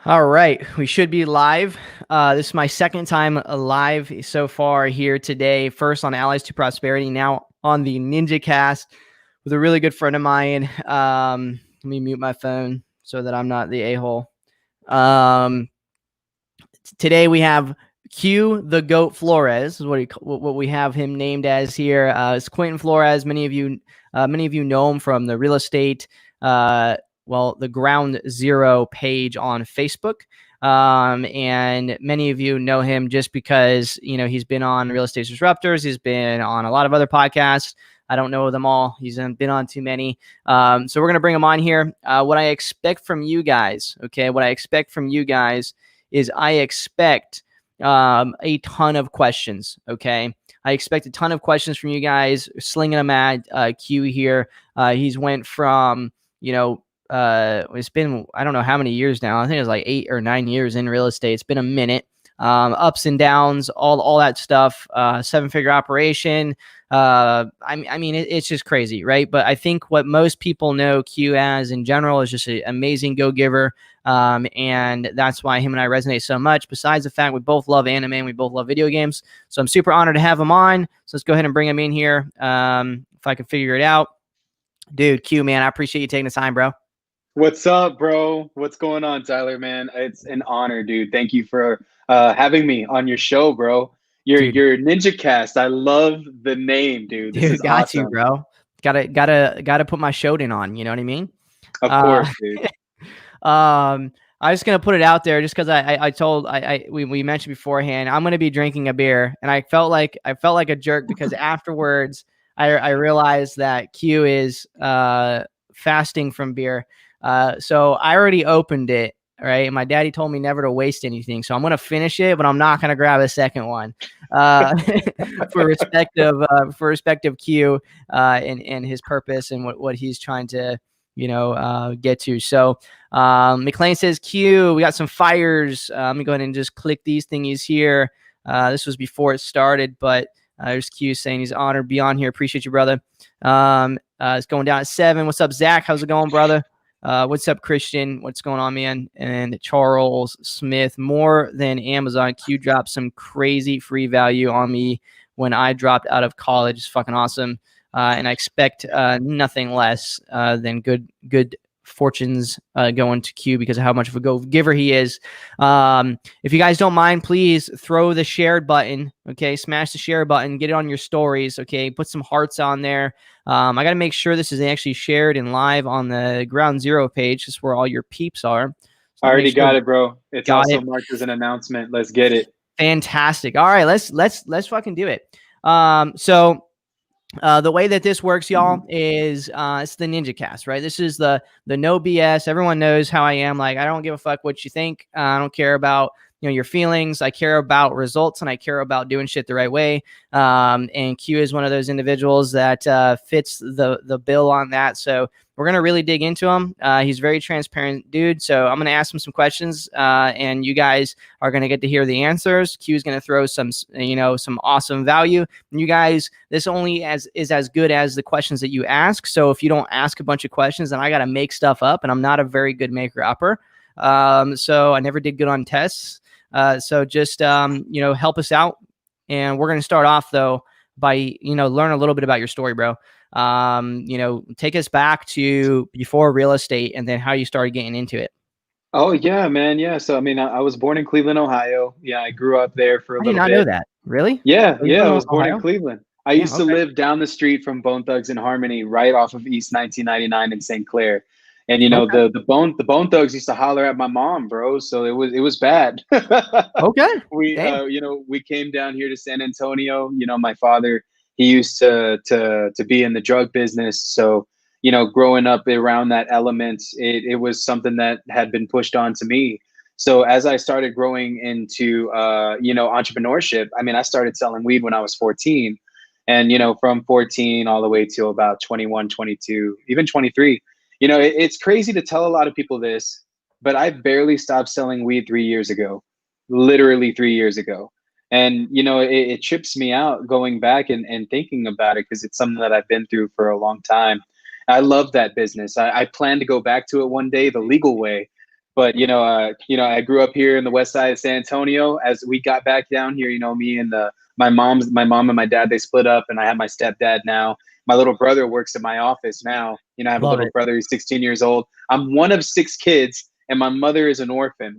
All right, we should be live. This is my second time live so far here today. First on Allies to Prosperity, now on the Ninja Cast with a really good friend of mine. Let me mute my phone so that I'm not the a-hole. Today we have Q the Goat Flores, is what we have him named as here. It's Quentin Flores. Many of you know him from the real estate. The Ground Zero page on Facebook. And many of you know him just because, he's been on Real Estate Disruptors. He's been on a lot of other podcasts. I don't know them all. He's been on too many. So we're going to bring him on here. What I expect from you guys, is I expect a ton of questions, okay? I expect a ton of questions from you guys, slinging them at Q here. He's went from, it's been, I don't know how many years now. I think it was like 8 or 9 years in real estate. It's been a minute. Ups and downs, all that stuff, 7-figure operation. It's just crazy, right? But I think what most people know Q as in general is just an amazing go-giver. And that's why him and I resonate so much. Besides the fact we both love anime and we both love video games. So I'm super honored to have him on. So let's go ahead and bring him in here. If I can figure it out. Dude, Q, man, I appreciate you taking the time, bro. What's up, bro? What's going on, Tyler, man? It's an honor, dude. Thank you for having me on your show, bro. Your Ninja Cast. I love the name, dude. This is Got you, awesome. bro. Gotta put my Shodan on. You know what I mean? Of course, dude. I'm just gonna put it out there, just because we mentioned beforehand, I'm gonna be drinking a beer, and I felt like a jerk because afterwards I realized that Q is fasting from beer. So I already opened it, right? And my daddy told me never to waste anything. So I'm going to finish it, but I'm not going to grab a second one for respect of Q and his purpose and what he's trying to, get to. So McLean says, Q, we got some fires. Let me go ahead and just click these thingies here. This was before it started, but there's Q saying he's honored to be on here. Appreciate you, brother. It's going down at 7. What's up, Zach? How's it going, brother? What's up, Christian? What's going on, man? And Charles Smith, more than Amazon. Q dropped some crazy free value on me when I dropped out of college. It's fucking awesome. And I expect nothing less than good fortunes going to Q because of how much of a go-giver he is. If you guys don't mind, please throw the share button. Okay, smash the share button. Get it on your stories. Okay, put some hearts on there. I got to make sure this is actually shared and live on the Ground Zero page. This is where all your peeps are. So I already got it, bro. It's also marked as an announcement. Let's get it. Fantastic. All right, let's fucking do it. So the way that this works, y'all, is it's the Ninja Cast, right? This is the no BS. Everyone knows how I am. Like, I don't give a fuck what you think. I don't care about your feelings. I care about results, and I care about doing shit the right way. And Q is one of those individuals that fits the bill on that. So we're gonna really dig into him. He's a very transparent dude. So I'm gonna ask him some questions, and you guys are gonna get to hear the answers. Q is gonna throw some awesome value. And you guys, this only is as good as the questions that you ask. So if you don't ask a bunch of questions, then I gotta make stuff up, and I'm not a very good maker upper. So I never did good on tests. So just help us out. And we're going to start off though by learn a little bit about your story, bro. Take us back to before real estate and then how you started getting into it. Oh yeah, man. Yeah. So I was born in Cleveland, Ohio. Yeah, I grew up there for a little bit. I did not know that. Really? Yeah, I was born in Cleveland. I used to okay. live down the street from Bone Thugs and Harmony, right off of East 1999 in St. Clair. And the Bone Thugs used to holler at my mom, bro. So it was bad. Okay. We came down here to San Antonio. My father, he used to be in the drug business. So growing up around that element, it was something that had been pushed on to me. So as I started growing into entrepreneurship, I started selling weed when I was 14, and from 14 all the way to about 21, 22, even 23. It's crazy to tell a lot of people this, but I barely stopped selling weed 3 years ago, literally 3 years ago. And, it trips me out going back and thinking about it because it's something that I've been through for a long time. I love that business. I plan to go back to it one day the legal way. But I grew up here in the west side of San Antonio. As we got back down here, me and my mom and my dad, they split up, and I have my stepdad now. My little brother works in my office now. I have a Love little it. brother who's 16 years old. I'm one of 6 kids, and my mother was an orphan.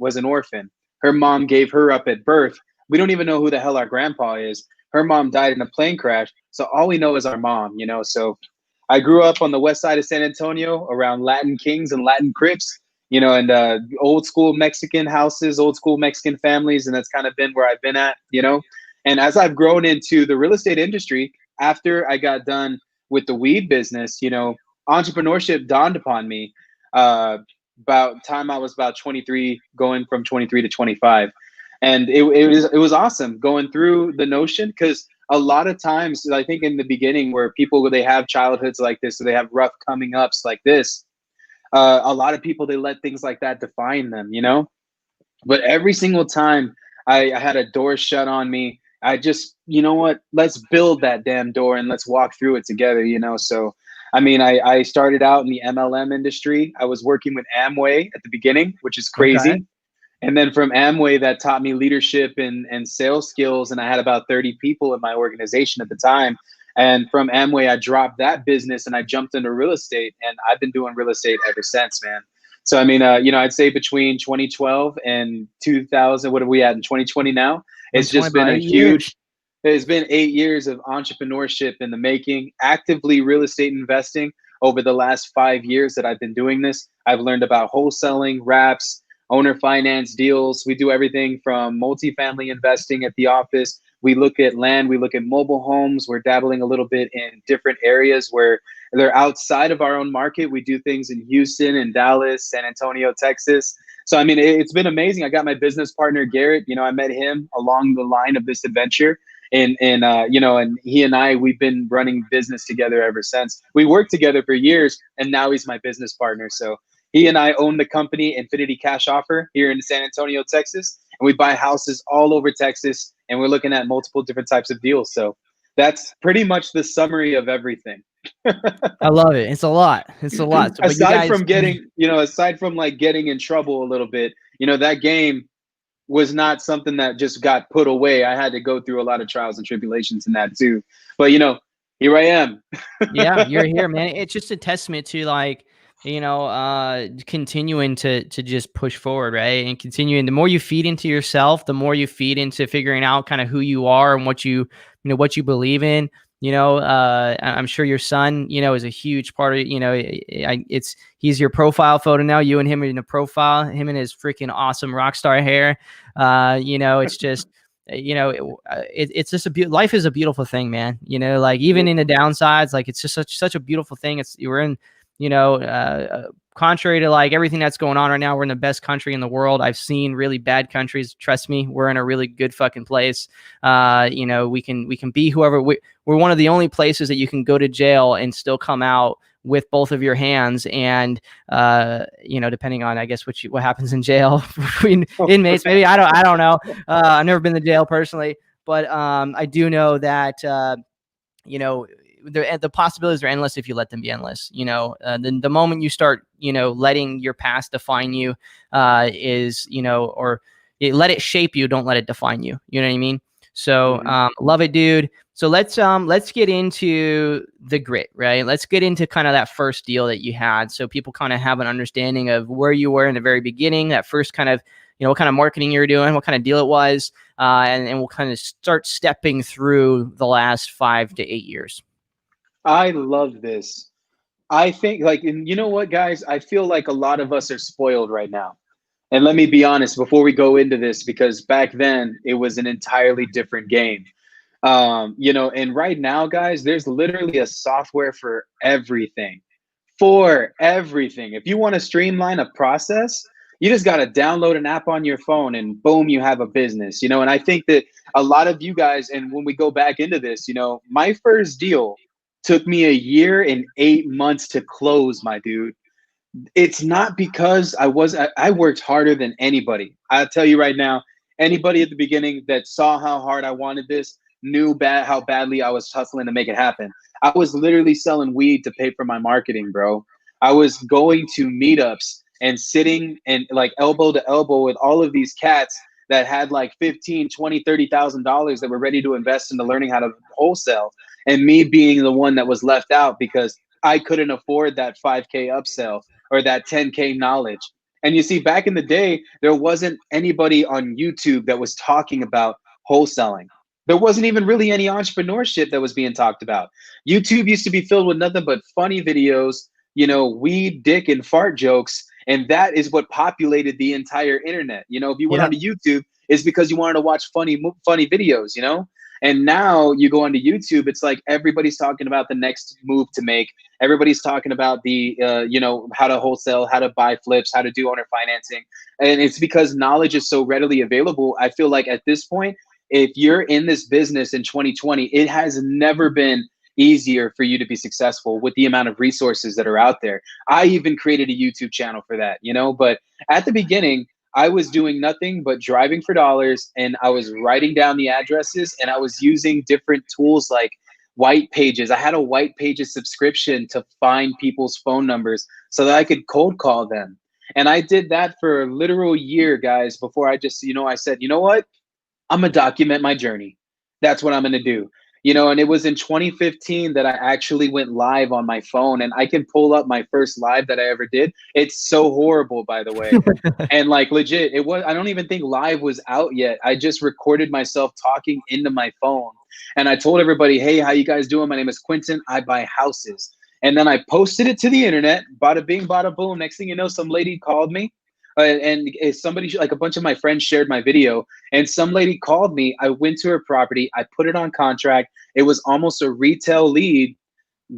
Her mom gave her up at birth. We don't even know who the hell our grandpa is. Her mom died in a plane crash. So all we know is our mom. So I grew up on the west side of San Antonio around Latin Kings and Latin Crips, and old school Mexican houses, old school Mexican families. And that's kind of been where I've been at. And as I've grown into the real estate industry, after I got done with the weed business, entrepreneurship dawned upon me about time I was about 23, going from 23 to 25. And it was awesome going through the notion, because a lot of times, I think in the beginning, where people, they have childhoods like this, so they have rough coming ups like this, a lot of people, they let things like that define them. But every single time I had a door shut on me, I just, what, let's build that damn door and let's walk through it together. So I mean, I started out in the MLM industry. I was working with Amway at the beginning, which is Okay. crazy. And then from Amway, that taught me leadership and sales skills. And I had about 30 people in my organization at the time. And from Amway, I dropped that business and I jumped into real estate. And I've been doing real estate ever since, man. So, I mean, I'd say between 2012 and 2000, what are we at in 2020 now? It's 2020, just been about a 8 years. huge, it's been 8 years of entrepreneurship in the making, actively real estate investing over the last 5 years that I've been doing this. I've learned about wholesaling, wraps, owner finance deals. We do everything from multifamily investing at the office. We look at land, we look at mobile homes. We're dabbling a little bit in different areas where they're outside of our own market. We do things in Houston and Dallas, San Antonio, Texas. So, I mean, it's been amazing. I got my business partner, Garrett. I met him along the line of this adventure. And he and I, we've been running business together ever since. We worked together for years, and now he's my business partner. So he and I own the company Infinity Cash Offer here in San Antonio, Texas, and we buy houses all over Texas, and we're looking at multiple different types of deals. So that's pretty much the summary of everything. I love it. It's a lot. It's a lot. So, but you aside guys, from getting in trouble a little bit, that game was not something that just got put away. I had to go through a lot of trials and tribulations in that too. But here I am. yeah, you're here, man. It's just a testament to continuing to just push forward, right? And continuing, the more you feed into yourself, the more you feed into figuring out kind of who you are and what you believe in. I'm sure your son, is a huge part of, he's your profile photo now. You and him are in a profile, him and his freaking awesome rock star hair. It's just, it's just life is a beautiful thing, man. Like even in the downsides, like it's just such a beautiful thing. We're in, contrary to like everything that's going on right now, we're in the best country in the world. I've seen really bad countries. Trust me, we're in a really good fucking place. We can be whoever we're one of the only places that you can go to jail and still come out with both of your hands. And depending on, I guess, what happens in jail between inmates, maybe I don't know. I've never been to jail personally, but I do know that the possibilities are endless if you let them be endless. The moment you start letting your past define you, or let it shape you, don't let it define you. You know what I mean? So love it, dude. So let's get into the grit, right? Let's get into kind of that first deal that you had, so people kind of have an understanding of where you were in the very beginning, that first kind of, what kind of marketing you were doing, what kind of deal it was, and we'll kind of start stepping through the last 5 to 8 years. I love this. I think, like, and you know what, guys? I feel like a lot of us are spoiled right now. And let me be honest before we go into this, because back then it was an entirely different game. And right now, guys, there's literally a software for everything. For everything. If you want to streamline a process, you just got to download an app on your phone and boom, you have a business. And I think that a lot of you guys, and when we go back into this, my first deal took me a year and 8 months to close, my dude. It's not because I worked harder than anybody. I'll tell you right now, anybody at the beginning that saw how hard I wanted this knew how badly I was hustling to make it happen. I was literally selling weed to pay for my marketing, bro. I was going to meetups and sitting and like elbow to elbow with all of these cats that had like 15, 20, $30,000 that were ready to invest into learning how to wholesale, and me being the one that was left out because I couldn't afford that 5K upsell or that 10K knowledge. And you see, back in the day, there wasn't anybody on YouTube that was talking about wholesaling. There wasn't even really any entrepreneurship that was being talked about. YouTube used to be filled with nothing but funny videos, weed, dick, and fart jokes. And that is what populated the entire internet. If you went Yep. onto YouTube, it's because you wanted to watch funny videos. And now you go onto YouTube, it's like everybody's talking about the next move to make. Everybody's talking about the, how to wholesale, how to buy flips, how to do owner financing. And it's because knowledge is so readily available. I feel like at this point, if you're in this business in 2020, it has never been easier for you to be successful with the amount of resources that are out there. I even created a YouTube channel for that, but at the beginning, I was doing nothing but driving for dollars, and I was writing down the addresses, and I was using different tools like White Pages. I had a White Pages subscription to find people's phone numbers so that I could cold call them. And I did that for a literal year, guys, before I just, I said, you know what? I'm going to document my journey. That's what I'm going to do. And it was in 2015 that I actually went live on my phone, and I can pull up my first live that I ever did. It's so horrible, by the way. And like legit, I don't even think live was out yet. I just recorded myself talking into my phone. And I told everybody, hey, how you guys doing? My name is Quentin. I buy houses. And then I posted it to the internet, bada bing, bada boom. Next thing you know, some lady called me. And somebody, like a bunch of my friends shared my video, and some lady called me. I went to her property. I put it on contract. It was almost a retail lead.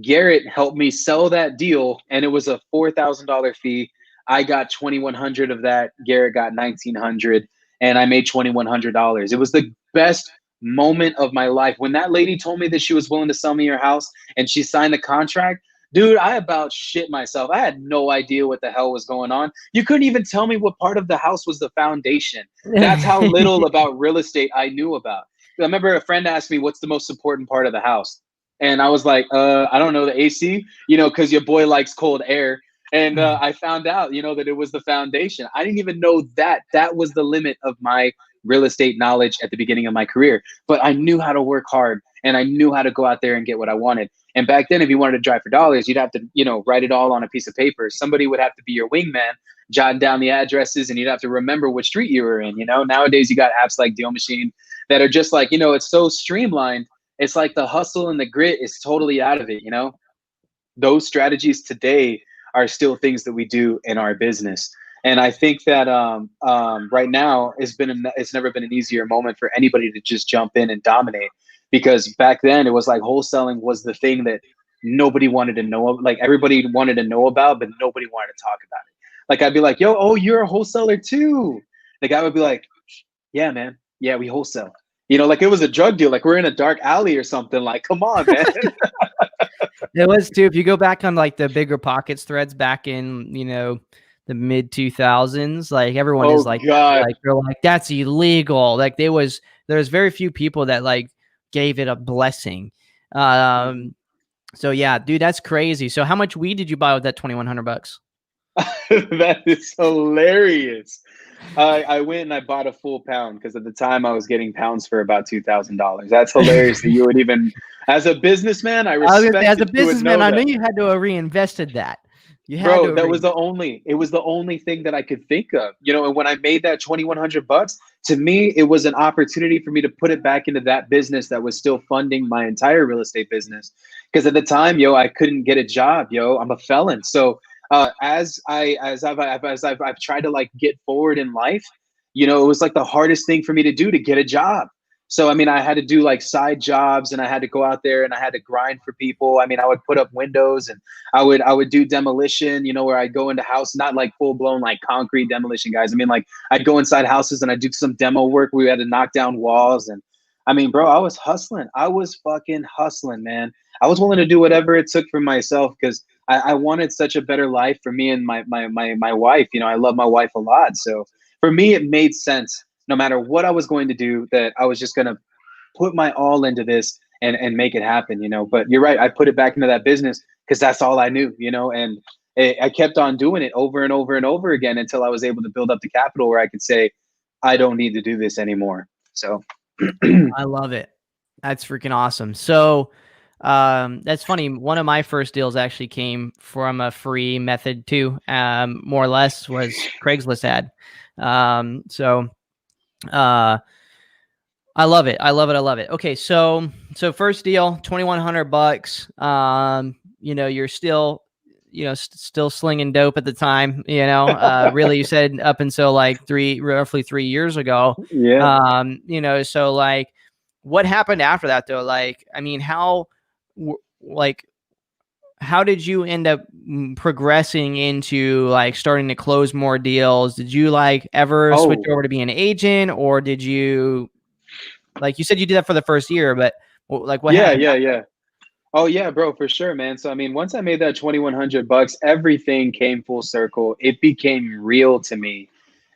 Garrett helped me sell that deal, and it was a $4,000 fee. I got 2,100 of that. Garrett got 1,900, and I made $2,100. It was the best moment of my life. When that lady told me that she was willing to sell me her house and she signed the contract, dude, I about shit myself. I had no idea what the hell was going on. You couldn't even tell me what part of the house was the foundation. That's how little about real estate I knew about. I remember a friend asked me, what's the most important part of the house? And I was like, I don't know, the AC, because your boy likes cold air. And I found out, that it was the foundation. I didn't even know that was the limit of my real estate knowledge at the beginning of my career. But I knew how to work hard, and I knew how to go out there and get what I wanted. And back then, if you wanted to drive for dollars, you'd have to, write it all on a piece of paper. Somebody would have to be your wingman, jotting down the addresses, and you'd have to remember what street you were in. Nowadays you got apps like Deal Machine that are just like, it's so streamlined. It's like the hustle and the grit is totally out of it. Those strategies today are still things that we do in our business. And I think that right now it's never been an easier moment for anybody to just jump in and dominate. Because back then it was like wholesaling was the thing that nobody wanted to know. Like everybody wanted to know about, but nobody wanted to talk about it. Like I'd be like, yo, oh, you're a wholesaler too. The guy would be like, yeah, man. Yeah, we wholesale. Like it was a drug deal. Like we're in a dark alley or something. Like, come on, man. It was too. If you go back on like the Bigger Pockets threads back in, the mid 2000s, like everyone is like, they're like, that's illegal. Like there's very few people that like gave it a blessing. So yeah, dude, that's crazy. So how much weed did you buy with that $2,100? That is hilarious. I went and I bought a full pound because at the time I was getting pounds for about $2,000. That's hilarious that you would even, as a businessman, I respect. As a businessman, I know you had to have reinvested that. Bro, that was it was the only thing that I could think of, and when I made that $2,100, to me, it was an opportunity for me to put it back into that business that was still funding my entire real estate business. Because at the time, I couldnn't get a job, I'm a felon. So as I've tried to like get forward in life, it was like the hardest thing for me to do to get a job. So, I mean, I had to do like side jobs, and I had to go out there and I had to grind for people. I mean, I would put up windows, and I would do demolition, where I'd go into house, not like full blown like concrete demolition, guys. I mean, like I'd go inside houses and I'd do some demo work. We had to knock down walls. And I mean, bro, I was hustling. I was fucking hustling, man. I was willing to do whatever it took for myself because I wanted such a better life for me and my wife. I love my wife a lot. So for me, it made sense no matter what I was going to do, that I was just going to put my all into this and make it happen, But you're right. I put it back into that business because that's all I knew, and I kept on doing it over and over and over again until I was able to build up the capital where I could say, I don't need to do this anymore. So I love it. That's freaking awesome. So, that's funny. One of my first deals actually came from a free method too. More or less was Craigslist ad. So, uh, I love it. I love it. I love it. Okay. So first deal, $2,100. You're still, still slinging dope at the time, really you said up until like roughly 3 years ago. yeah. So like, what happened after that though? Like, I mean, like, how did you end up progressing into like starting to close more deals? Did you like ever switch Oh, over to be an agent, or did you, like you said, you did that for the first year, but like what yeah, happened yeah, after yeah. Oh yeah, bro, for sure, man. So I mean, once I made that $2,100, everything came full circle. It became real to me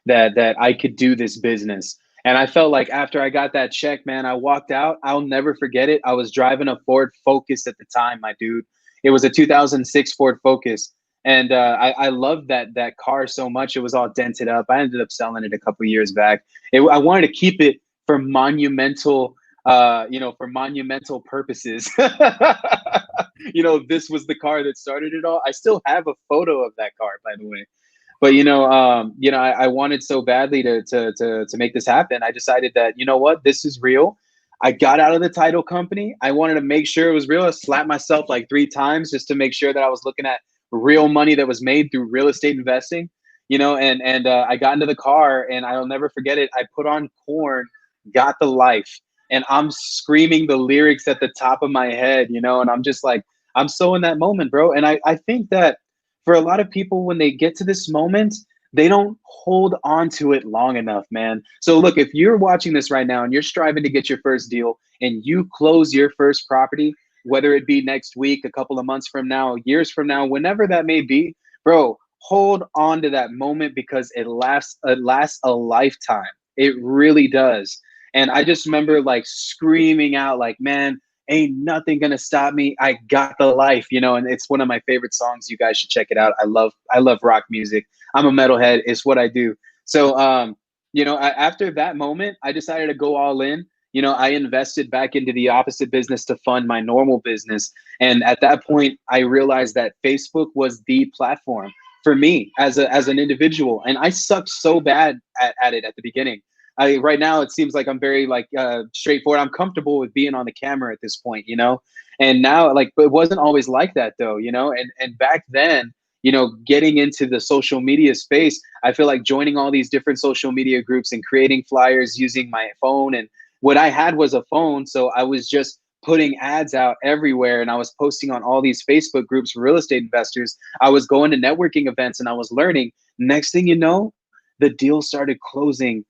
that I could do this business. And I felt like after I got that check, man, I walked out. I'll never forget it. I was driving a Ford Focus at the time, my dude. It was a 2006 Ford Focus, and I loved that car so much. It was all dented up. I ended up selling it a couple years back. I wanted to keep it for monumental, for monumental purposes. This was the car that started it all. I still have a photo of that car, by the way. But I wanted so badly to make this happen. I decided that, you know what, this is real. I got out of the title company. I wanted to make sure it was real. I slapped myself like 3 times just to make sure that I was looking at real money that was made through real estate investing. And I got into the car, and I'll never forget it. I put on Corn, Got the Life, and I'm screaming the lyrics at the top of my head, and I'm just like, I'm so in that moment, bro. And I think that for a lot of people, when they get to this moment, they don't hold on to it long enough, man. So look, if you're watching this right now and you're striving to get your first deal and you close your first property, whether it be next week, a couple of months from now, years from now, whenever that may be, bro, hold on to that moment because it lasts a lifetime. It really does. And I just remember like screaming out like, man, ain't nothing gonna stop me. I got the life, and it's one of my favorite songs. You guys should check it out. I love rock music. I'm a metalhead. It's what I do. So after that moment, I decided to go all in. I invested back into the opposite business to fund my normal business. And at that point, I realized that Facebook was the platform for me as an individual. And I sucked so bad at it at the beginning. Right now it seems like I'm very like straightforward. I'm comfortable with being on the camera at this point, and now like, but it wasn't always like that though, and back then, getting into the social media space, I feel like joining all these different social media groups and creating flyers using my phone. And what I had was a phone, so I was just putting ads out everywhere, and I was posting on all these Facebook groups for real estate investors. I was going to networking events and I was learning. Next thing you know, the deal started closing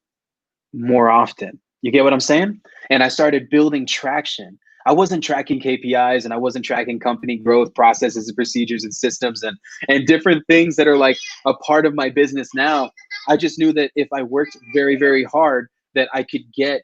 more often. You get what I'm saying? And I started building traction. I wasn't tracking KPIs and I wasn't tracking company growth processes and procedures and systems and different things that are like a part of my business now. I just knew that if I worked very, very hard, that I could get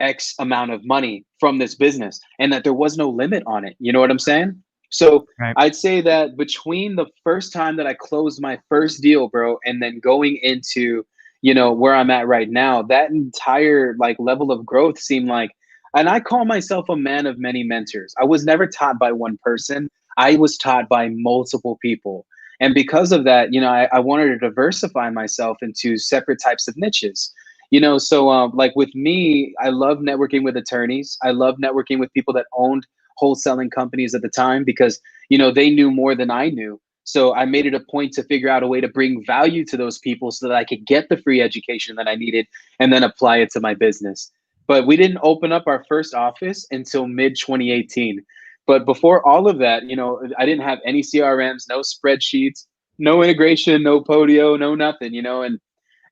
X amount of money from this business and that there was no limit on it. You know what I'm saying? So Right. I'd say that between the first time that I closed my first deal, bro, and then going into where I'm at right now, that entire like level of growth seemed like, and I call myself a man of many mentors. I was never taught by one person. I was taught by multiple people. And because of that, I wanted to diversify myself into separate types of niches. So like with me, I love networking with attorneys. I love networking with people that owned wholesaling companies at the time because, they knew more than I knew. So I made it a point to figure out a way to bring value to those people so that I could get the free education that I needed and then apply it to my business. But we didn't open up our first office until mid 2018. But before all of that, I didn't have any CRMs, no spreadsheets, no integration, no Podio, no nothing,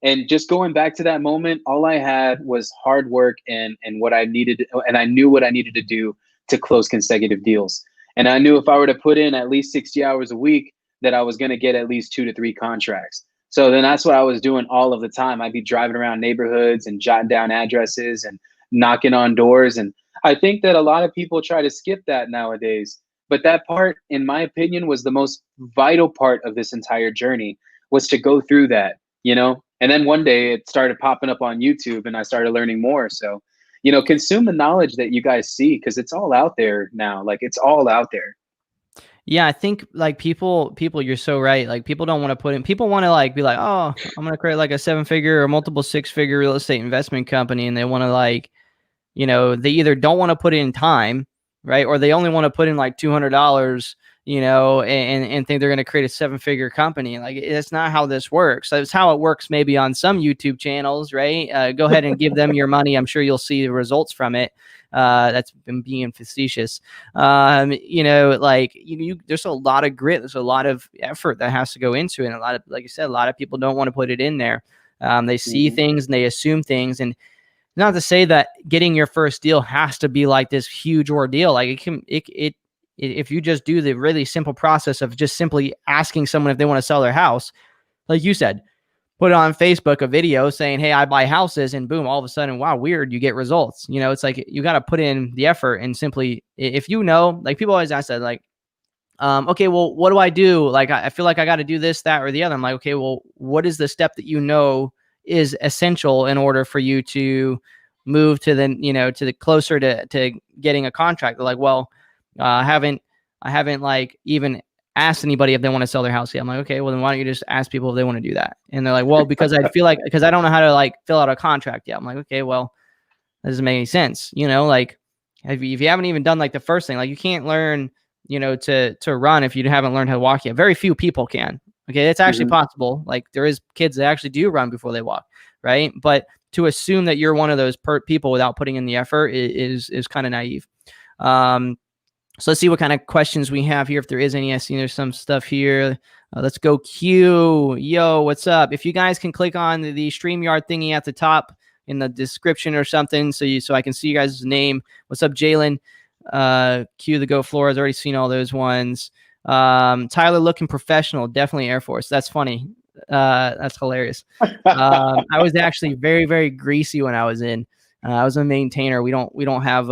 and just going back to that moment, all I had was hard work and what I needed, and I knew what I needed to do to close consecutive deals. And I knew if I were to put in at least 60 hours a week, that I was going to get at least 2 to 3 contracts. So then that's what I was doing all of the time. I'd be driving around neighborhoods and jotting down addresses and knocking on doors. And I think that a lot of people try to skip that nowadays. But that part, in my opinion, was the most vital part of this entire journey, was to go through that, you know? And then one day it started popping up on YouTube and I started learning more. So, you know, consume the knowledge that you guys see, because it's all out there now. Like, it's all out there. Yeah, I think like people, you're so right. Like people don't want to put in, people want to like be like, oh, I'm gonna create like a 7-figure or multiple 6-figure real estate investment company, and they want to like, they either don't want to put in time, right, or they only want to put in like $200, and think they're going to create a 7-figure company. Like it's not how this works. That's how it works maybe on some YouTube channels, right? Go ahead and give them your money. I'm sure you'll see the results from it. That's been being facetious. There's a lot of grit. There's a lot of effort that has to go into it. And a lot of, like you said, a lot of people don't want to put it in there. They see things and they assume things, and not to say that getting your first deal has to be like this huge ordeal. Like if you just do the really simple process of just simply asking someone if they want to sell their house, like you said, put on Facebook a video saying, hey, I buy houses, and boom, all of a sudden, wow, weird, you get results. It's like you got to put in the effort, and simply, if like people always ask that, like, okay, well, what do I do? Like, I feel like I got to do this, that, or the other. I'm like, okay, well, what is the step that is essential in order for you to move to the closer to getting a contract? They're like, well, I haven't like even asked anybody if they want to sell their house yet. I'm like, okay, well then why don't you just ask people if they want to do that? And they're like, well, because I don't know how to like fill out a contract yet. I'm like, okay, well, that doesn't make any sense. Like if you haven't even done like the first thing, like you can't learn, to run if you haven't learned how to walk yet. Very few people can. Okay, it's actually possible. Like there is kids that actually do run before they walk, right? But to assume that you're one of those people without putting in the effort is kind of naive. So let's see what kind of questions we have here, if there is any. I see there's some stuff here. Let's go Q. Yo, what's up? If you guys can click on the StreamYard thingy at the top in the description or something, so I can see you guys' name. What's up, Jalen? Q the Go Flores. Already seen all those ones. Tyler looking professional. Definitely Air Force. That's funny. That's hilarious. I was actually very, very greasy when I was in. I was a maintainer. We don't have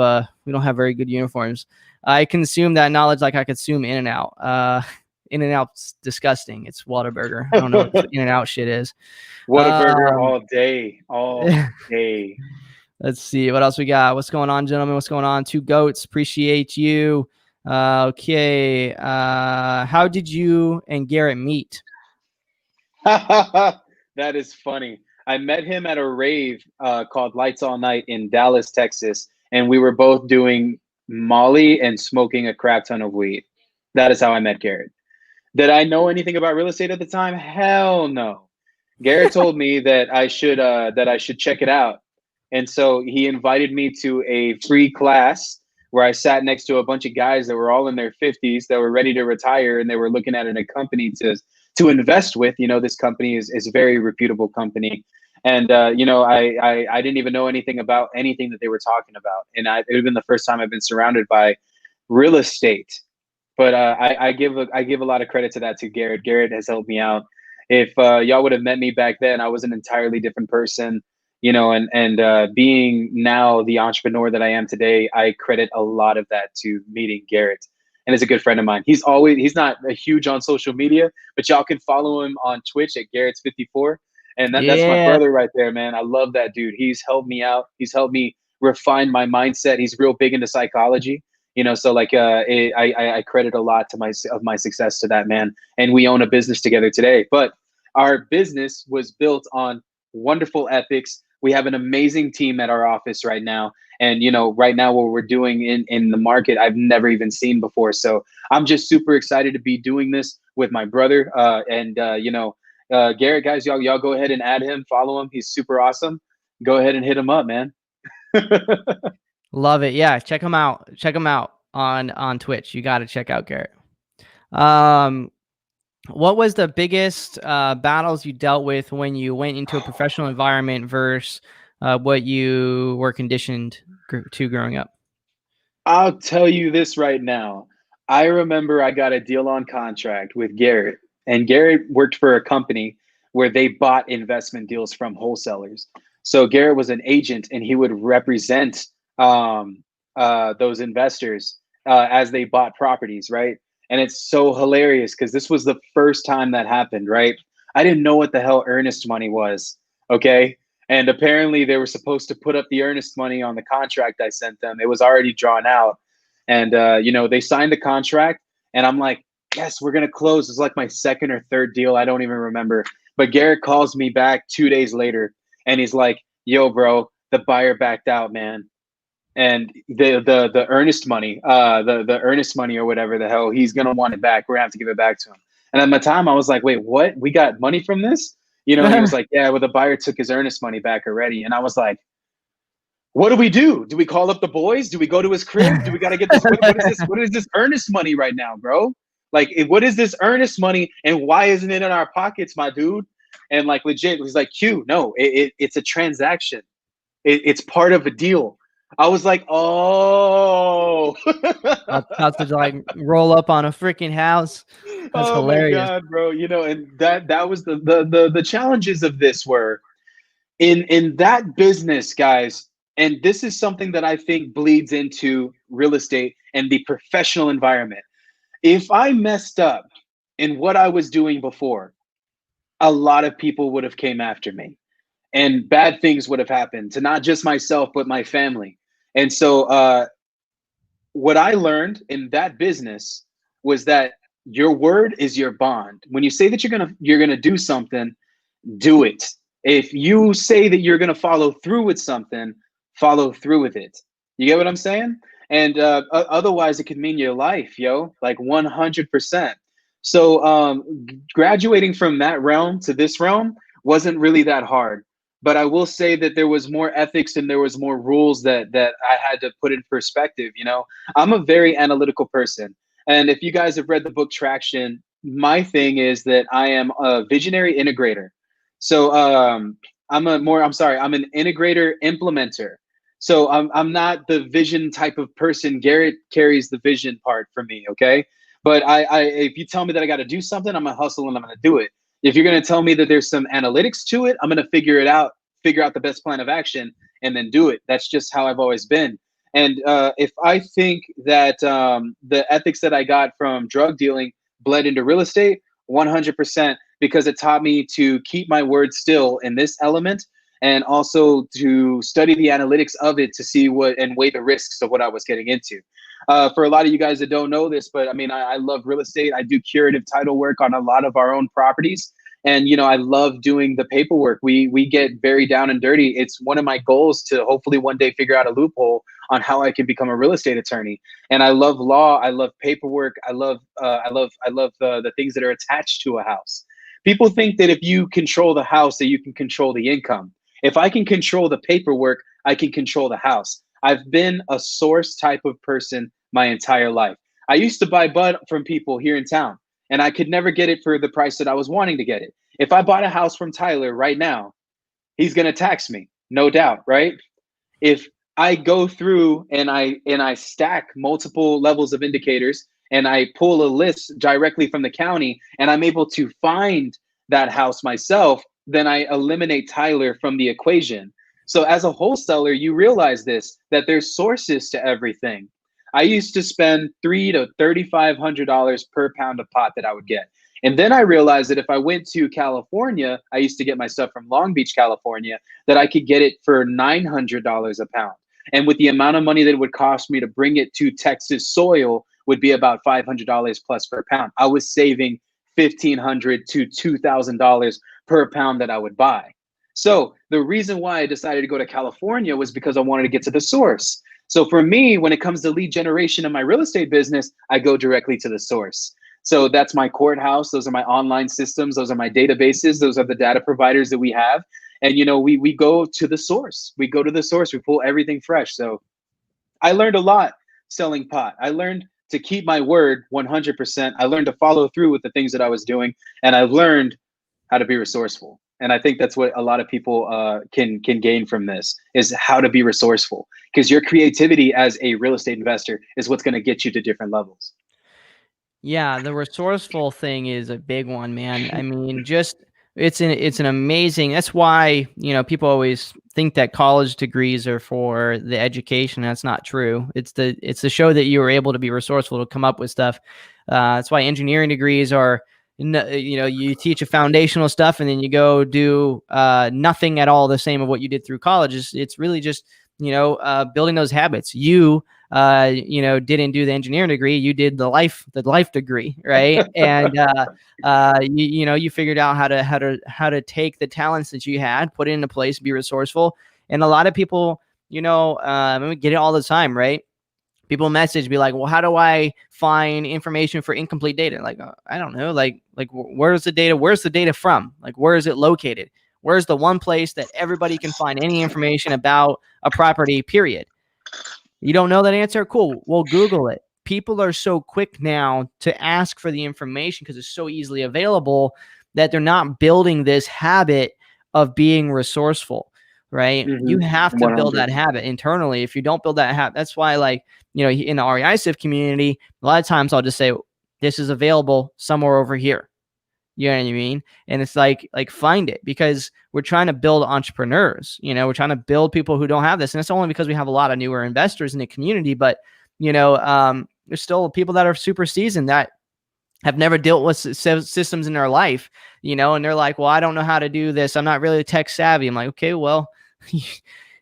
very good uniforms. I consume that knowledge like I consume In-N-Out. In-N-Out's disgusting. It's Whataburger. I don't know what the In-N-Out shit is. Whataburger all day, all day. Let's see what else we got. What's going on, gentlemen? What's going on? Two Goats. Appreciate you. Okay. How did you and Garrett meet? That is funny. I met him at a rave called Lights All Night in Dallas, Texas, and we were both doing Molly and smoking a crap ton of weed. That is how I met Garrett. Did I know anything about real estate at the time? Hell no. Garrett told me that I should check it out. And so he invited me to a free class where I sat next to a bunch of guys that were all in their 50s that were ready to retire, and they were looking at a company to invest with. This company is a very reputable company. And, I didn't even know anything about anything that they were talking about. And it had been the first time I've been surrounded by real estate. But I give a lot of credit to that to Garrett. Garrett has helped me out. If y'all would have met me back then, I was an entirely different person, and being now the entrepreneur that I am today, I credit a lot of that to meeting Garrett. And is a good friend of mine. He's not a huge on social media, but y'all can follow him on Twitch at Garrett's54. And that's my brother right there, man. I love that dude. He's helped me out. He's helped me refine my mindset. He's real big into psychology, so like I credit a lot to my success to that man. And we own a business together today. But our business was built on wonderful ethics. We have an amazing team at our office right now. And, right now what we're doing in the market, I've never even seen before. So I'm just super excited to be doing this with my brother. Garrett, guys, y'all go ahead and add him, follow him. He's super awesome. Go ahead and hit him up, man. Love it. Yeah. Check him out. Check him out on Twitch. You got to check out Garrett. What was the biggest battles you dealt with when you went into a professional environment versus what you were conditioned to growing up? I'll tell you this right now. I remember I got a deal on contract with Garrett, and Garrett worked for a company where they bought investment deals from wholesalers. So Garrett was an agent, and he would represent those investors as they bought properties, right? And it's so hilarious because this was the first time that happened, right? I didn't know what the hell earnest money was, okay? And apparently they were supposed to put up the earnest money on the contract I sent them. It was already drawn out. And, they signed the contract. And I'm like, yes, we're going to close. It's like my second or third deal. I don't even remember. But Garrett calls me back 2 days later. And he's like, yo, bro, the buyer backed out, man. And the earnest money, the earnest money or whatever the hell, he's going to want it back. We're going to have to give it back to him. And at the time, I was like, wait, what? We got money from this? And he was like, yeah, well, the buyer took his earnest money back already. And I was like, what do we do? Do we call up the boys? Do we go to his crib? Do we got to get this? What is this? What is this earnest money right now, bro? Like, what is this earnest money, and why isn't it in our pockets, my dude? And like, legit, he's like, Q, no, it's a transaction. It's part of a deal. I was like, oh. About to like roll up on a freaking house. That's hilarious. My God, bro. And that was the challenges of this were in that business, guys. And this is something that I think bleeds into real estate and the professional environment. If I messed up in what I was doing before, a lot of people would have came after me, and bad things would have happened to not just myself, but my family. And so what I learned in that business was that your word is your bond. When you say that you're gonna do something, do it. If you say that you're gonna follow through with something, follow through with it. You get what I'm saying? And otherwise, it could mean your life, yo, like 100%. So graduating from that realm to this realm wasn't really that hard. But I will say that there was more ethics and there was more rules that I had to put in perspective. I'm a very analytical person. And if you guys have read the book Traction, my thing is that I am a visionary integrator. So I'm an integrator implementer. So I'm not the vision type of person. Garrett carries the vision part for me, okay? But I if you tell me that I got to do something, I'm gonna hustle and I'm gonna do it. If you're gonna tell me that there's some analytics to it, I'm gonna figure out the best plan of action and then do it. That's just how I've always been. And if I think that the ethics that I got from drug dealing bled into real estate, 100%, because it taught me to keep my word still in this element, and also to study the analytics of it to see what and weigh the risks of what I was getting into. For a lot of you guys that don't know this, but I mean, I love real estate. I do curative title work on a lot of our own properties. And, I love doing the paperwork. We get very down and dirty. It's one of my goals to hopefully one day figure out a loophole on how I can become a real estate attorney. And I love law. I love paperwork. I love the things that are attached to a house. People think that if you control the house, that you can control the income. If I can control the paperwork, I can control the house. I've been a source type of person my entire life. I used to buy bud from people here in town, and I could never get it for the price that I was wanting to get it. If I bought a house from Tyler right now, he's going to tax me, no doubt, right? If I go through and I stack multiple levels of indicators and I pull a list directly from the county and I'm able to find that house myself, then I eliminate Tyler from the equation. So as a wholesaler, you realize this, that there's sources to everything. I used to spend $300 to $3,500 per pound of pot that I would get. And then I realized that if I went to California, I used to get my stuff from Long Beach, California, that I could get it for $900 a pound. And with the amount of money that it would cost me to bring it to Texas soil would be about $500 plus per pound. I was saving $1,500 to $2,000 per pound that I would buy. So the reason why I decided to go to California was because I wanted to get to the source. So for me, when it comes to lead generation in my real estate business, I go directly to the source. So that's my courthouse. Those are my online systems. Those are my databases. Those are the data providers that we have. And, we go to the source. We go to the source. We pull everything fresh. So I learned a lot selling pot. I learned to keep my word 100%. I learned to follow through with the things that I was doing. And I learned how to be resourceful. And I think that's what a lot of people can gain from this, is how to be resourceful, because your creativity as a real estate investor is what's going to get you to different levels. Yeah, the resourceful thing is a big one, man. I mean, just It's an amazing. That's why, people always think that college degrees are for the education. That's not true. It's the show that you were able to be resourceful to come up with stuff. That's why engineering degrees are, you teach a foundational stuff and then you go do nothing at all the same of what you did through college. It's really just, building those habits. You didn't do the engineering degree. You did the life degree, right? And you figured out how to take the talents that you had, put it into place, be resourceful. And a lot of people, we get it all the time, right? People message, be like, well, how do I find information for incomplete data? Like, I don't know. Like where's the data? Where's the data from? Like, where is it located? Where's the one place that everybody can find any information about a property, period? You don't know that answer? Cool. Well, Google it. People are so quick now to ask for the information because it's so easily available that they're not building this habit of being resourceful, right? Mm-hmm. You have to 100. Build that habit internally. If you don't build that habit, that's why, like, in the REISIF community, a lot of times I'll just say, this is available somewhere over here. You know what I mean? And it's like find it, because we're trying to build entrepreneurs. We're trying to build people who don't have this. And it's only because we have a lot of newer investors in the community. But, there's still people that are super seasoned that have never dealt with systems in their life, and they're like, well, I don't know how to do this. I'm not really tech savvy. I'm like, okay, well,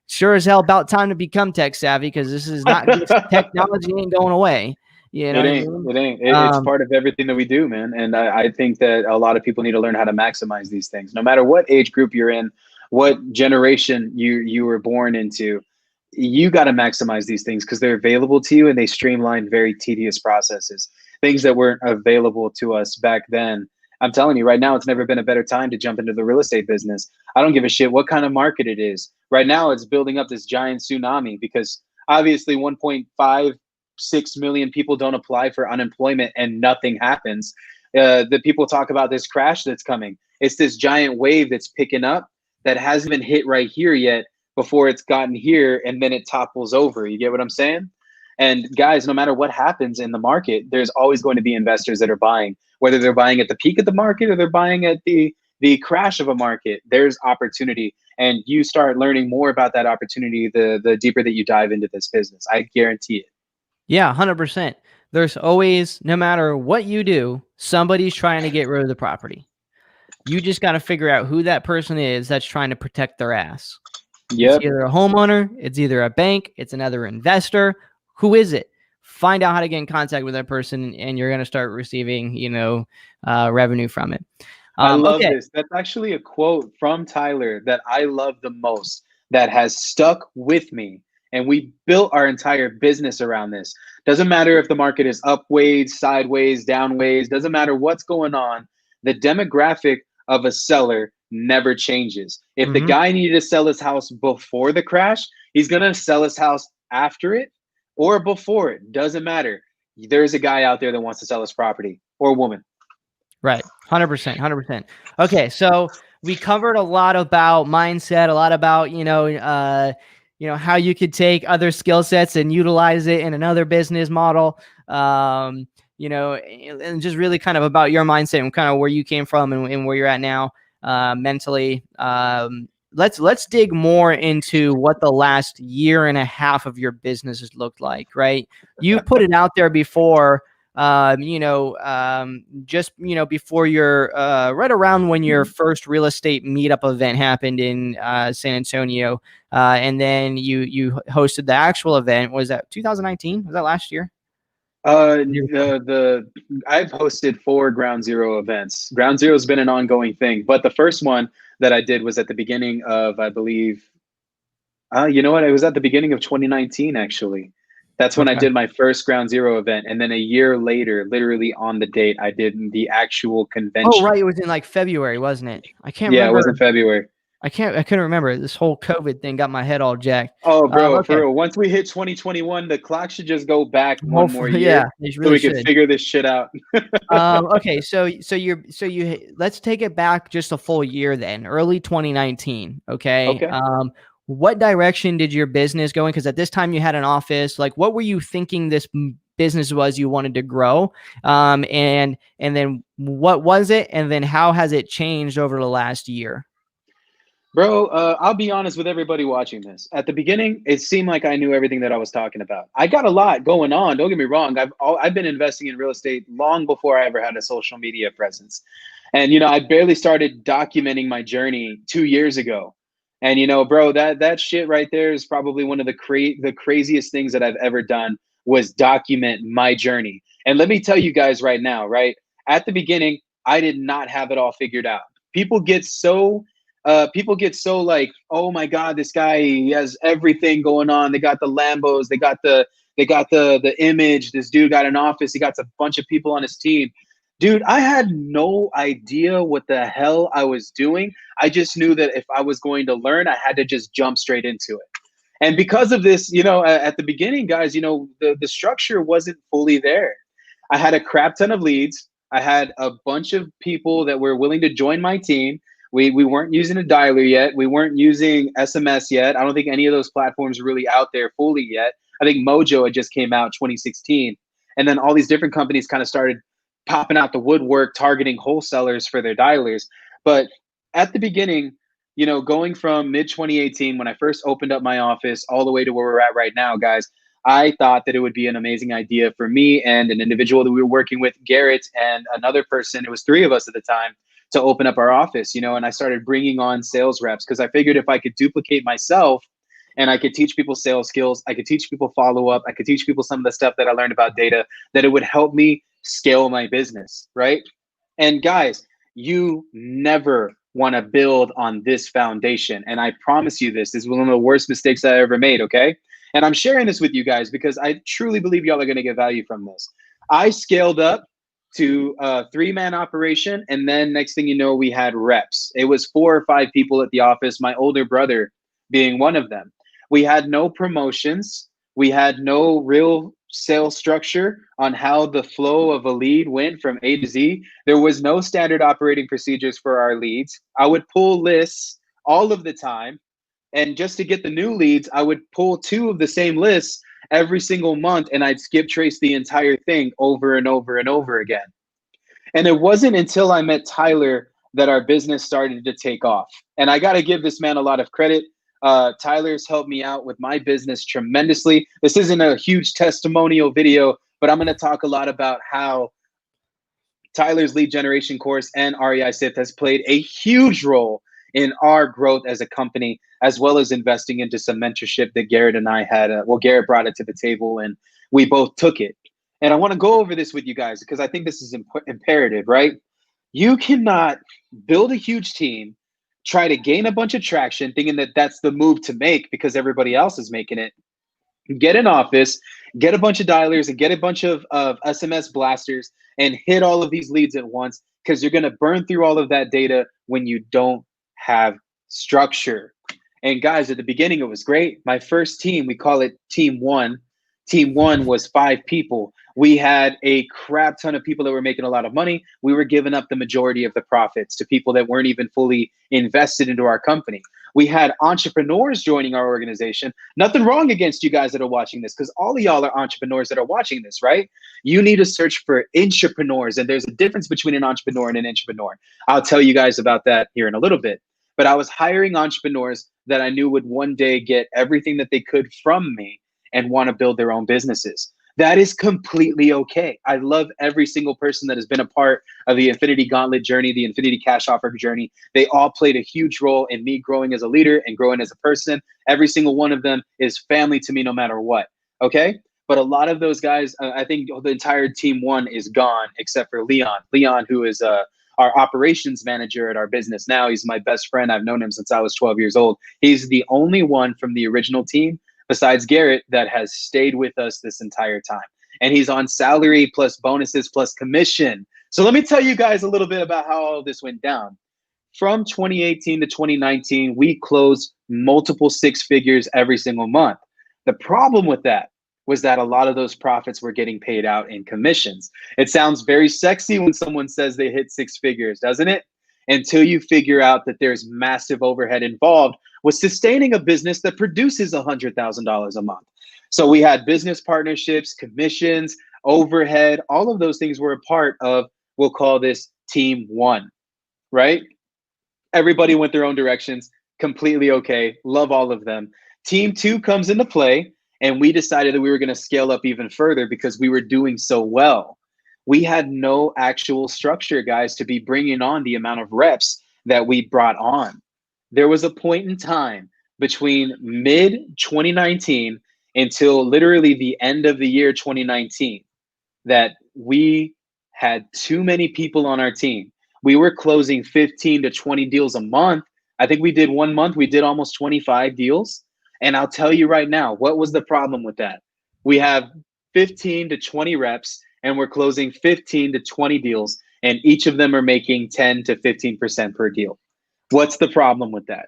sure as hell about time to become tech savvy, because this is not technology ain't going away. It ain't. It's part of everything that we do, man. And I think that a lot of people need to learn how to maximize these things, no matter what age group you're in, what generation you were born into. You got to maximize these things because they're available to you, and they streamline very tedious processes, things that weren't available to us back then. I'm telling you right now, it's never been a better time to jump into the real estate business. I don't give a shit what kind of market it is. Right now, it's building up this giant tsunami because obviously 1.56 million people don't apply for unemployment and nothing happens. The people talk about this crash that's coming. It's this giant wave that's picking up that hasn't been hit right here yet before it's gotten here, and then it topples over. You get what I'm saying? And guys, no matter what happens in the market, there's always going to be investors that are buying, whether they're buying at the peak of the market or they're buying at the crash of a market. There's opportunity, and you start learning more about that opportunity the deeper that you dive into this business. I guarantee it. Yeah, 100%. There's always, no matter what you do, somebody's trying to get rid of the property. You just got to figure out who that person is that's trying to protect their ass. Yep. It's either a homeowner, it's either a bank, it's another investor. Who is it? Find out how to get in contact with that person, and you're going to start receiving, revenue from it. I love this. That's actually a quote from Tyler that I love the most, that has stuck with me. And we built our entire business around this. Doesn't matter if the market is upways, sideways, downways, doesn't matter what's going on. The demographic of a seller never changes. If the guy needed to sell his house before the crash, he's going to sell his house after it or before it. Doesn't matter. There's a guy out there that wants to sell his property, or a woman. Right. 100%. 100%. Okay. So we covered a lot about mindset, a lot about, how you could take other skill sets and utilize it in another business model, and just really kind of about your mindset and kind of where you came from and where you're at now, mentally. Let's dig more into what the last year and a half of your business has looked like, right? You put it out there before, before your, right around when your first real estate meetup event happened in San Antonio. And then you hosted the actual event. Was that 2019? Was that last year? I've hosted 4 Ground Zero events. Ground Zero has been an ongoing thing, but the first one that I did was at the beginning of, I believe, it was at the beginning of 2019, actually. That's when I did my first Ground Zero event. And then a year later, literally on the date, I did the actual convention. Oh, right. It was in like February, wasn't it? I can't remember. Yeah, it was in February. I couldn't remember. This whole COVID thing got my head all jacked. Oh, bro, for real. Once we hit 2021, the clock should just go back one more year. Yeah, so we can figure this shit out. Okay, so let's take it back just a full year then, early 2019. Okay. What direction did your business go in? Because at this time you had an office. Like, what were you thinking this business was you wanted to grow, and then what was it, and then how has it changed over the last year? Bro, I'll be honest with everybody watching this. At the beginning, it seemed like I knew everything that I was talking about. I got a lot going on. Don't get me wrong. I've been investing in real estate long before I ever had a social media presence. And I barely started documenting my journey 2 years ago. And bro, that shit right there is probably one of the craziest things that I've ever done, was document my journey. And let me tell you guys right now, right? At the beginning, I did not have it all figured out. People get so like, oh my God, this guy, he has everything going on. They got the Lambos, they got the image. This dude got an office. He got a bunch of people on his team. Dude, I had no idea what the hell I was doing. I just knew that if I was going to learn, I had to just jump straight into it. And because of this, at the beginning, guys, the structure wasn't fully there. I had a crap ton of leads. I had a bunch of people that were willing to join my team. We weren't using a dialer yet. We weren't using SMS yet. I don't think any of those platforms are really out there fully yet. I think Mojo had just came out 2016. And then all these different companies kind of started popping out the woodwork, targeting wholesalers for their dialers. But at the beginning, going from mid 2018, when I first opened up my office, all the way to where we're at right now, guys, I thought that it would be an amazing idea for me and an individual that we were working with, Garrett, and another person. It was three of us at the time, to open up our office, and I started bringing on sales reps, because I figured if I could duplicate myself and I could teach people sales skills, I could teach people follow up, I could teach people some of the stuff that I learned about data, that it would help me scale my business, right? And guys, you never want to build on this foundation. And I promise you, this is one of the worst mistakes I ever made, okay? And I'm sharing this with you guys because I truly believe y'all are going to get value from this. I scaled up to a 3-man operation. And then next thing you know, we had reps. It was 4 or 5 people at the office, my older brother being one of them. We had no promotions. We had no real sales structure on how the flow of a lead went from A to Z. There was no standard operating procedures for our leads. I would pull lists all of the time. And just to get the new leads, I would pull 2 of the same lists every single month, and I'd skip trace the entire thing over and over and over again. And it wasn't until I met Tyler that our business started to take off. And I got to give this man a lot of credit. Tyler's helped me out with my business tremendously. This isn't a huge testimonial video, but I'm going to talk a lot about how Tyler's lead generation course and REI SIFT has played a huge role in our growth as a company, as well as investing into some mentorship that Garrett and I had. Garrett brought it to the table and we both took it. And I want to go over this with you guys because I think this is imperative, right? You cannot build a huge team, try to gain a bunch of traction, thinking that that's the move to make because everybody else is making it. Get an office, get a bunch of dialers, and get a bunch of SMS blasters and hit all of these leads at once, because you're going to burn through all of that data when you don't have structure. And guys, at the beginning, it was great. My first team, we call it Team One. Team One was 5 people. We had a crap ton of people that were making a lot of money. We were giving up the majority of the profits to people that weren't even fully invested into our company. We had entrepreneurs joining our organization. Nothing wrong against you guys that are watching this, because all of y'all are entrepreneurs that are watching this, right? You need to search for intrapreneurs, and there's a difference between an entrepreneur and an intrapreneur. I'll tell you guys about that here in a little bit. But I was hiring entrepreneurs that I knew would one day get everything that they could from me and want to build their own businesses. That is completely okay. I love every single person that has been a part of the Infinity Gauntlet journey, the Infinity Cash Offer journey. They all played a huge role in me growing as a leader and growing as a person. Every single one of them is family to me no matter what, okay? But a lot of those guys, I think the entire Team One is gone except for Leon. Leon, who is our operations manager at our business now. He's my best friend. I've known him since I was 12 years old. He's the only one from the original team, besides Garrett, that has stayed with us this entire time. And he's on salary plus bonuses plus commission. So let me tell you guys a little bit about how all this went down. From 2018 to 2019, we closed multiple 6 figures every single month. The problem with that was that a lot of those profits were getting paid out in commissions. It sounds very sexy when someone says they hit 6 figures, doesn't it? Until you figure out that there's massive overhead involved with sustaining a business that produces $100,000 a month. So we had business partnerships, commissions, overhead, all of those things were a part of, we'll call this team one, right? Everybody went their own directions, completely okay. Love all of them. Team two comes into play, and we decided that we were going to scale up even further because we were doing so well. We had no actual structure, guys, to be bringing on the amount of reps that we brought on. There was a point in time between mid 2019 until literally the end of the year 2019 that we had too many people on our team. We were closing 15 to 20 deals a month. I think we did 1 month, we did almost 25 deals. And I'll tell you right now, what was the problem with that? We have 15 to 20 reps and we're closing 15 to 20 deals, and each of them are making 10 to 15% per deal. What's the problem with that?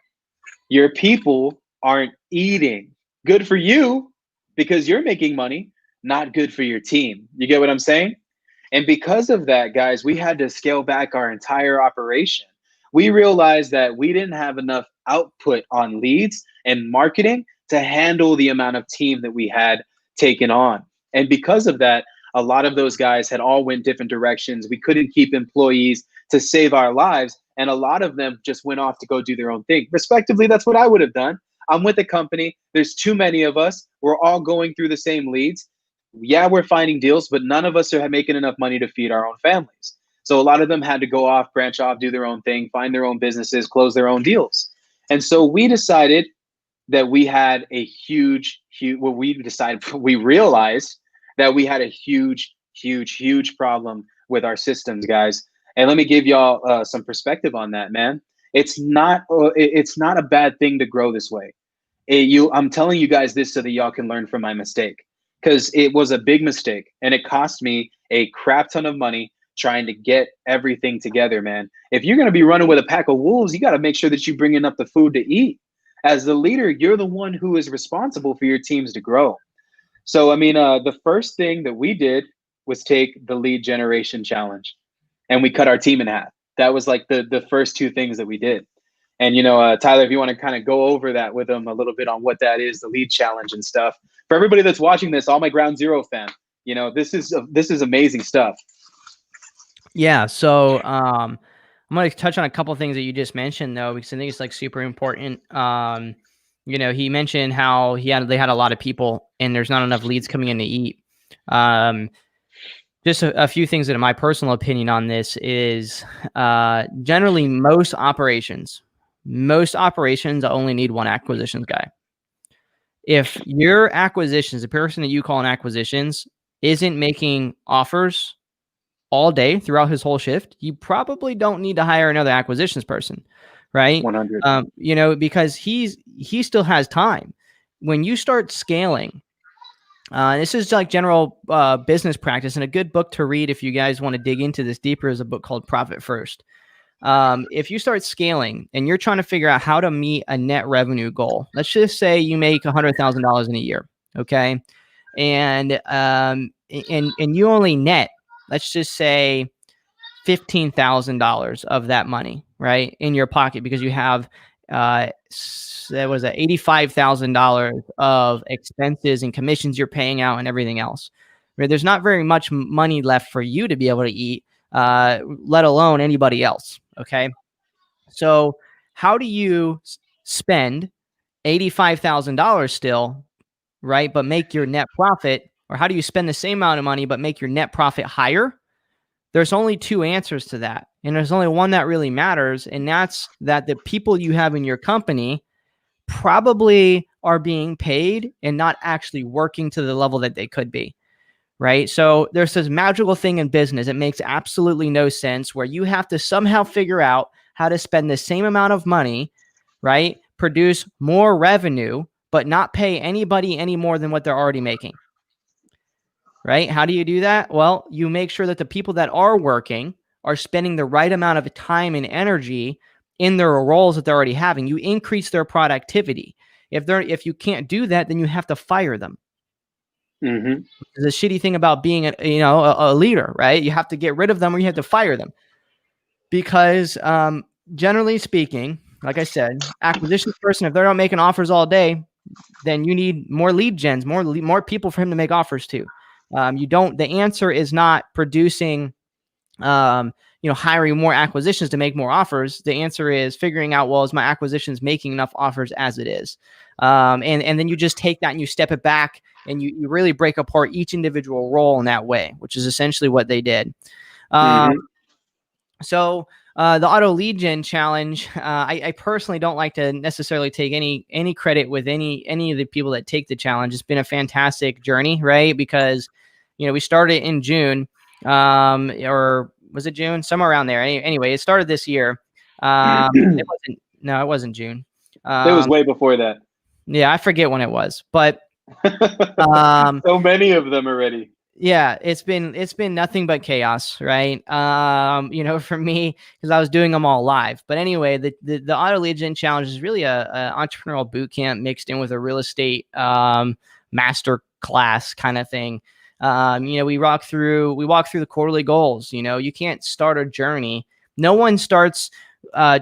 Your people aren't eating. Good for you because you're making money, not good for your team. You get what I'm saying? And because of that, guys, we had to scale back our entire operation. We realized that we didn't have enough output on leads and marketing to handle the amount of team that we had taken on. And because of that, a lot of those guys had all went different directions. We couldn't keep employees to save our lives. And a lot of them just went off to go do their own thing. Respectively, that's what I would have done. I'm with a company. There's too many of us. We're all going through the same leads. Yeah, we're finding deals, but none of us are making enough money to feed our own families. So a lot of them had to go off, branch off, do their own thing, find their own businesses, close their own deals. And so we decided that we had a we realized that we had a huge problem with our systems, guys. And let me give y'all some perspective on that, man. It's not a bad thing to grow this way. I'm telling you guys this so that y'all can learn from my mistake, because it was a big mistake and it cost me a crap ton of money trying to get everything together, man. If you're going to be running with a pack of wolves, you got to make sure that you bring enough the food to eat. As the leader, you're the one who is responsible for your teams to grow. So, I mean, the first thing that we did was take the lead generation challenge, and we cut our team in half. That was like the first two things that we did. And, Tyler, if you want to kind of go over that with them a little bit on what that is, the lead challenge and stuff. For everybody that's watching this, all my Ground Zero fam, this is amazing stuff. Yeah. So I'm going to touch on a couple of things that you just mentioned, though, because I think it's like super important. He mentioned how they had a lot of people and there's not enough leads coming in to eat. Just a few things that, in my personal opinion on this, is generally most operations only need one acquisitions guy. If your acquisitions, the person that you call in acquisitions, isn't making offers all day throughout his whole shift, you probably don't need to hire another acquisitions person, right? 100. Because he still has time. When you start scaling, this is like general business practice, and a good book to read if you guys want to dig into this deeper is a book called Profit First. If you start scaling and you're trying to figure out how to meet a net revenue goal, let's just say you make $100,000 in a year, okay, and you only net, let's just say, $15,000 of that money, right, in your pocket, because you have that was $85,000 of expenses and commissions you're paying out and everything else. Right? There's not very much money left for you to be able to eat, let alone anybody else. Okay. So how do you spend $85,000 still, right, but make your net profit, or how do you spend the same amount of money but make your net profit higher? There's only two answers to that. And there's only one that really matters. And that's that the people you have in your company probably are being paid and not actually working to the level that they could be. Right. So there's this magical thing in business. It makes absolutely no sense, where you have to somehow figure out how to spend the same amount of money, right, produce more revenue, but not pay anybody any more than what they're already making. Right? How do you do that? Well, you make sure that the people that are working are spending the right amount of time and energy in their roles that they're already having. You increase their productivity. If you can't do that, then you have to fire them. Mm-hmm. The shitty thing about being a leader, right? You have to get rid of them or you have to fire them, because generally speaking, like I said, acquisitions person, if they're not making offers all day, then you need more lead gens, more people for him to make offers to. You don't. The answer is not producing, hiring more acquisitions to make more offers. The answer is figuring out, well, is my acquisitions making enough offers as it is? And then you just take that and you step it back and you really break apart each individual role in that way, which is essentially what they did. So the auto lead gen challenge, I personally don't like to necessarily take any credit with any of the people that take the challenge. It's been a fantastic journey, right? Because we started in June, or was it June? Somewhere around there. Anyway, it started this year. It wasn't June. It was way before that. Yeah, I forget when it was, but so many of them already. Yeah, it's been nothing but chaos, right? For me, because I was doing them all live. But anyway, the Auto Lead Gen Challenge is really a entrepreneurial boot camp mixed in with a real estate master class kind of thing. We walk through the quarterly goals. You can't start a journey. No one starts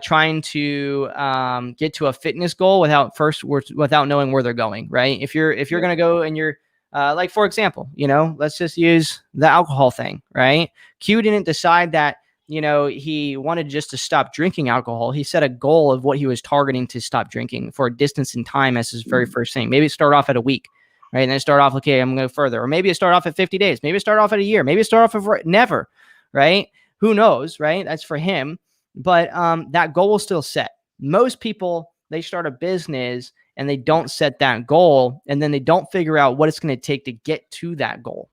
trying to get to a fitness goal without knowing where they're going, right? If you're going to go and you're like, for example, let's just use the alcohol thing, right? Q didn't decide that, he wanted just to stop drinking alcohol. He set a goal of what he was targeting to stop drinking for a distance in time as his very first thing. Maybe it start off at a week, right? And then start off, okay, I'm going to go further. Or maybe it start off at 50 days. Maybe it start off at a year. Maybe it start off at never, right? Who knows, right? That's for him. But that goal is still set. Most people, they start a business and they don't set that goal, and then they don't figure out what it's going to take to get to that goal.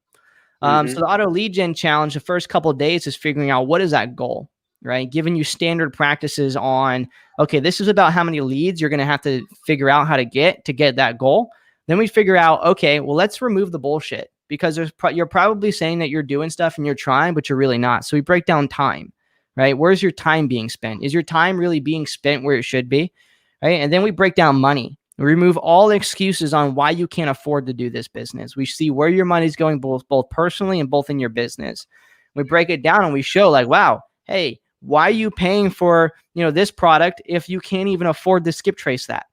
So the Auto Lead Gen Challenge, the first couple of days is figuring out what is that goal, right? Giving you standard practices on, okay, this is about how many leads you're going to have to figure out how to get that goal. Then we figure out, okay, well, let's remove the bullshit, because you're probably saying that you're doing stuff and you're trying, but you're really not. So we break down time, right? Where's your time being spent? Is your time really being spent where it should be, right? And then we break down money. We remove all excuses on why you can't afford to do this business. We see where your money's going, both personally and both in your business. We break it down and we show, like, wow, hey, why are you paying for this product if you can't even afford to skip trace that?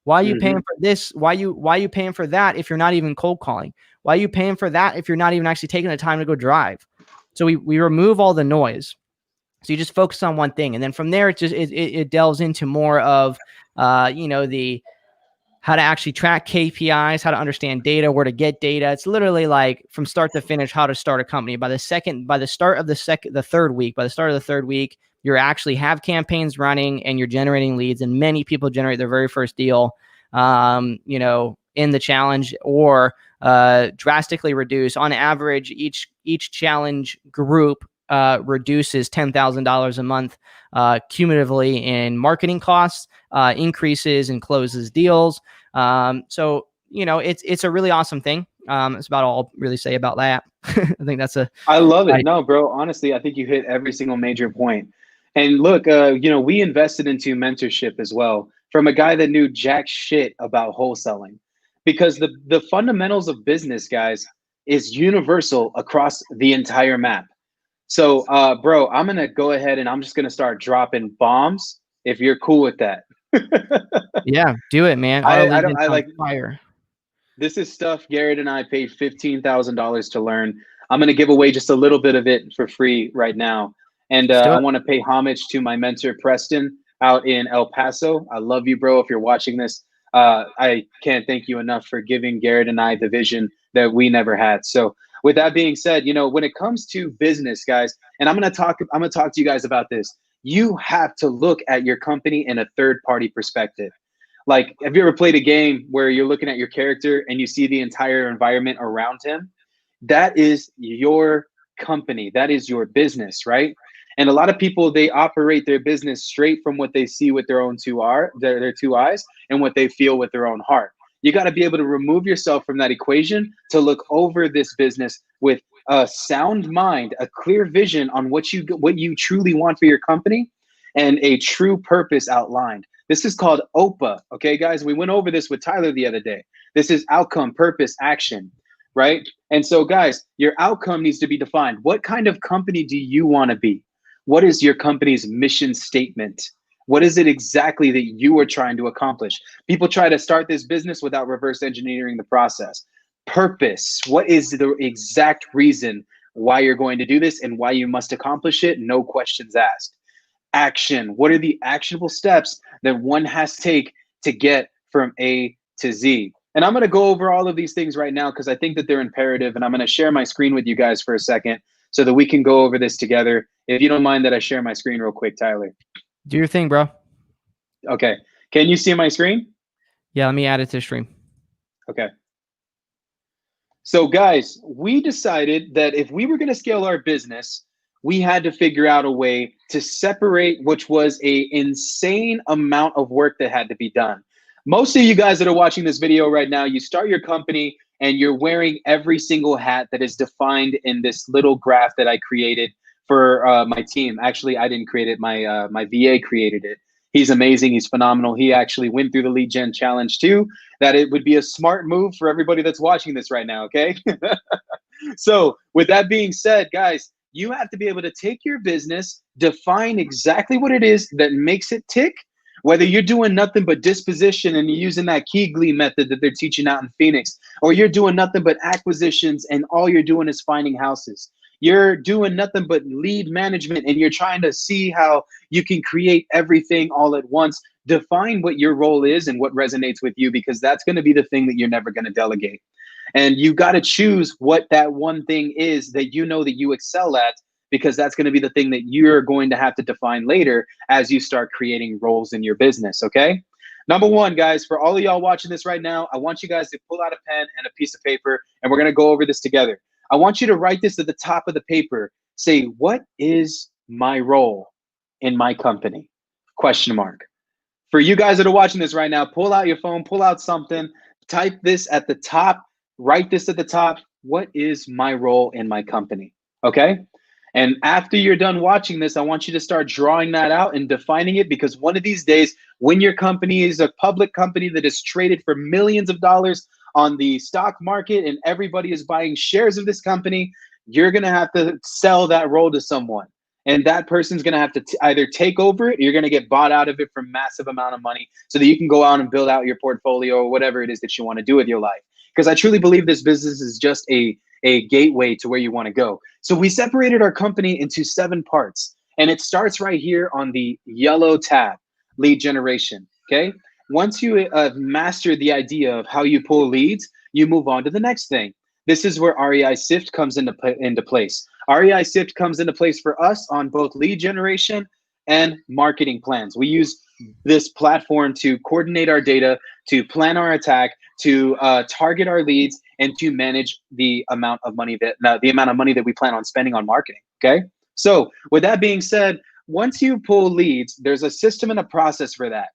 Why are you paying for this? Why are you paying for that if you're not even cold calling? Why are you paying for that if you're not even actually taking the time to go drive? So we remove all the noise. So you just focus on one thing, and then from there it delves into more of the how to actually track KPIs, how to understand data, where to get data. It's literally like from start to finish, how to start a company. By the start of the third week, you actually have campaigns running and you're generating leads. And many people generate their very first deal, in the challenge, or drastically reduce. On average, each challenge group reduces $10,000 a month cumulatively in marketing costs, increases and closes deals. So it's a really awesome thing. That's about all I'll really say about that. I think I love it. No, bro, honestly, I think you hit every single major point. And look, we invested into mentorship as well from a guy that knew jack shit about wholesaling, because the fundamentals of business, guys, is universal across the entire map. So, bro, I'm going to go ahead and I'm just going to start dropping bombs if you're cool with that. Yeah, do it, man. I like fire. This is stuff Garrett and I paid $15,000 to learn. I'm going to give away just a little bit of it for free right now. And I want to pay homage to my mentor, Preston, out in El Paso. I love you, bro. If you're watching this, I can't thank you enough for giving Garrett and I the vision that we never had. So with that being said, when it comes to business, guys, and I'm going to talk to you guys about this. You have to look at your company in a third-party perspective. Like, have you ever played a game where you're looking at your character and you see the entire environment around him? That is your company. That is your business, right? And a lot of people, they operate their business straight from what they see with their own their two eyes, and what they feel with their own heart. You got to be able to remove yourself from that equation to look over this business with a sound mind, a clear vision on what you truly want for your company, and a true purpose outlined. This is called OPA. Okay, guys, we went over this with Tyler the other day. This is outcome, purpose, action, right? And so, guys, your outcome needs to be defined. What kind of company do you want to be? What is your company's mission statement? What is it exactly that you are trying to accomplish? People try to start this business without reverse engineering the process. Purpose. What is the exact reason why you're going to do this and why you must accomplish it? No questions asked. Action. What are the actionable steps that one has to take to get from A to Z? And I'm going to go over all of these things right now because I think that they're imperative. And I'm going to share my screen with you guys for a second so that we can go over this together. If you don't mind that I share my screen real quick, Tyler. Do your thing, bro. Okay. Can you see my screen? Yeah, let me add it to the stream. Okay. So guys, we decided that if we were going to scale our business, we had to figure out a way to separate, which was a insane amount of work that had to be done. Most of you guys that are watching this video right now, you start your company and you're wearing every single hat that is defined in this little graph that I created for my team. Actually, I didn't create it. My VA created it. He's amazing. He's phenomenal. He actually went through the lead gen challenge too. That it would be a smart move for everybody that's watching this right now, okay? So with that being said, guys, you have to be able to take your business, define exactly what it is that makes it tick, whether you're doing nothing but disposition and you're using that Kegley method that they're teaching out in Phoenix, or you're doing nothing but acquisitions and all you're doing is finding houses. You're doing nothing but lead management and you're trying to see how you can create everything all at once. Define what your role is and what resonates with you, because that's going to be the thing that you're never going to delegate. And you got to choose what that one thing is that you know that you excel at, because that's going to be the thing that you're going to have to define later as you start creating roles in your business, okay? Number one, guys, for all of y'all watching this right now, I want you guys to pull out a pen and a piece of paper, and we're going to go over this together. I want you to write this at the top of the paper. Say, what is my role in my company? Question mark. For you guys that are watching this right now, pull out your phone, pull out something, type this at the top, write this at the top. What is my role in my company? Okay? And after you're done watching this, I want you to start drawing that out and defining it, because one of these days, when your company is a public company that is traded for millions of dollars on the stock market and everybody is buying shares of this company, you're going to have to sell that role to someone. And that person's going to have to either take over it, or you're going to get bought out of it for massive amount of money so that you can go out and build out your portfolio or whatever it is that you want to do with your life. Because I truly believe this business is just a gateway to where you want to go. So we separated our company into 7 parts, and it starts right here on the yellow tab, lead generation, okay? Once you master the idea of how you pull leads, you move on to the next thing. This is where REI Sift comes into place. REI Sift comes into place for us on both lead generation and marketing plans. We use this platform to coordinate our data, to plan our attack, to target our leads, and to manage the amount of money that we plan on spending on marketing. Okay. So with that being said, once you pull leads, there's a system and a process for that.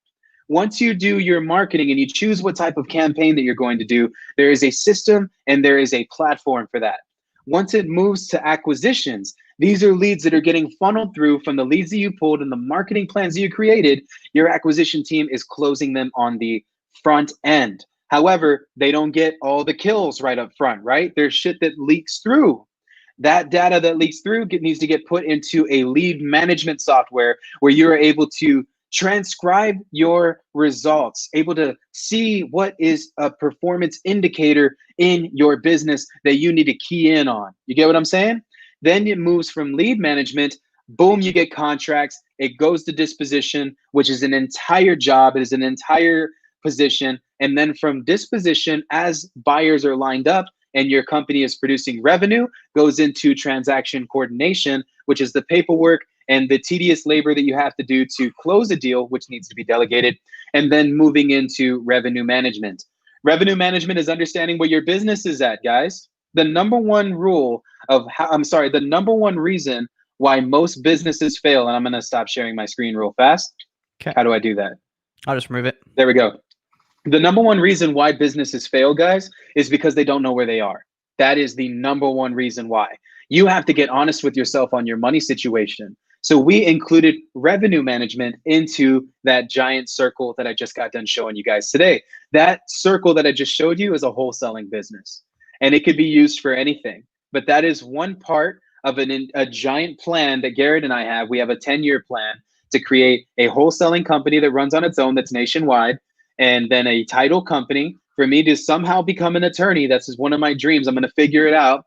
Once you do your marketing and you choose what type of campaign that you're going to do, there is a system and there is a platform for that. Once it moves to acquisitions, these are leads that are getting funneled through from the leads that you pulled and the marketing plans that you created. Your acquisition team is closing them on the front end. However, they don't get all the kills right up front, right? There's shit that leaks through. That data that leaks through needs to get put into a lead management software where you're able to transcribe your results, able to see what is a performance indicator in your business that you need to key in on. You get what I'm saying? Then it moves from lead management, boom, you get contracts. It goes to disposition, which is an entire job. It is an entire position. And then from disposition, as buyers are lined up and your company is producing revenue, goes into transaction coordination, which is the paperwork and the tedious labor that you have to do to close a deal, which needs to be delegated, and then moving into revenue management. Revenue management is understanding where your business is at, guys. The number one reason why most businesses fail, and I'm gonna stop sharing my screen real fast. Okay. How do I do that? I'll just remove it. There we go. The number one reason why businesses fail, guys, is because they don't know where they are. That is the number one reason why. You have to get honest with yourself on your money situation. So we included revenue management into that giant circle that I just got done showing you guys today. That circle that I just showed you is a wholesaling business, and it could be used for anything. But that is one part of a giant plan that Garrett and I have. We have a 10-year plan to create a wholesaling company that runs on its own, that's nationwide, and then a title company for me to somehow become an attorney. That's just one of my dreams. I'm going to figure it out.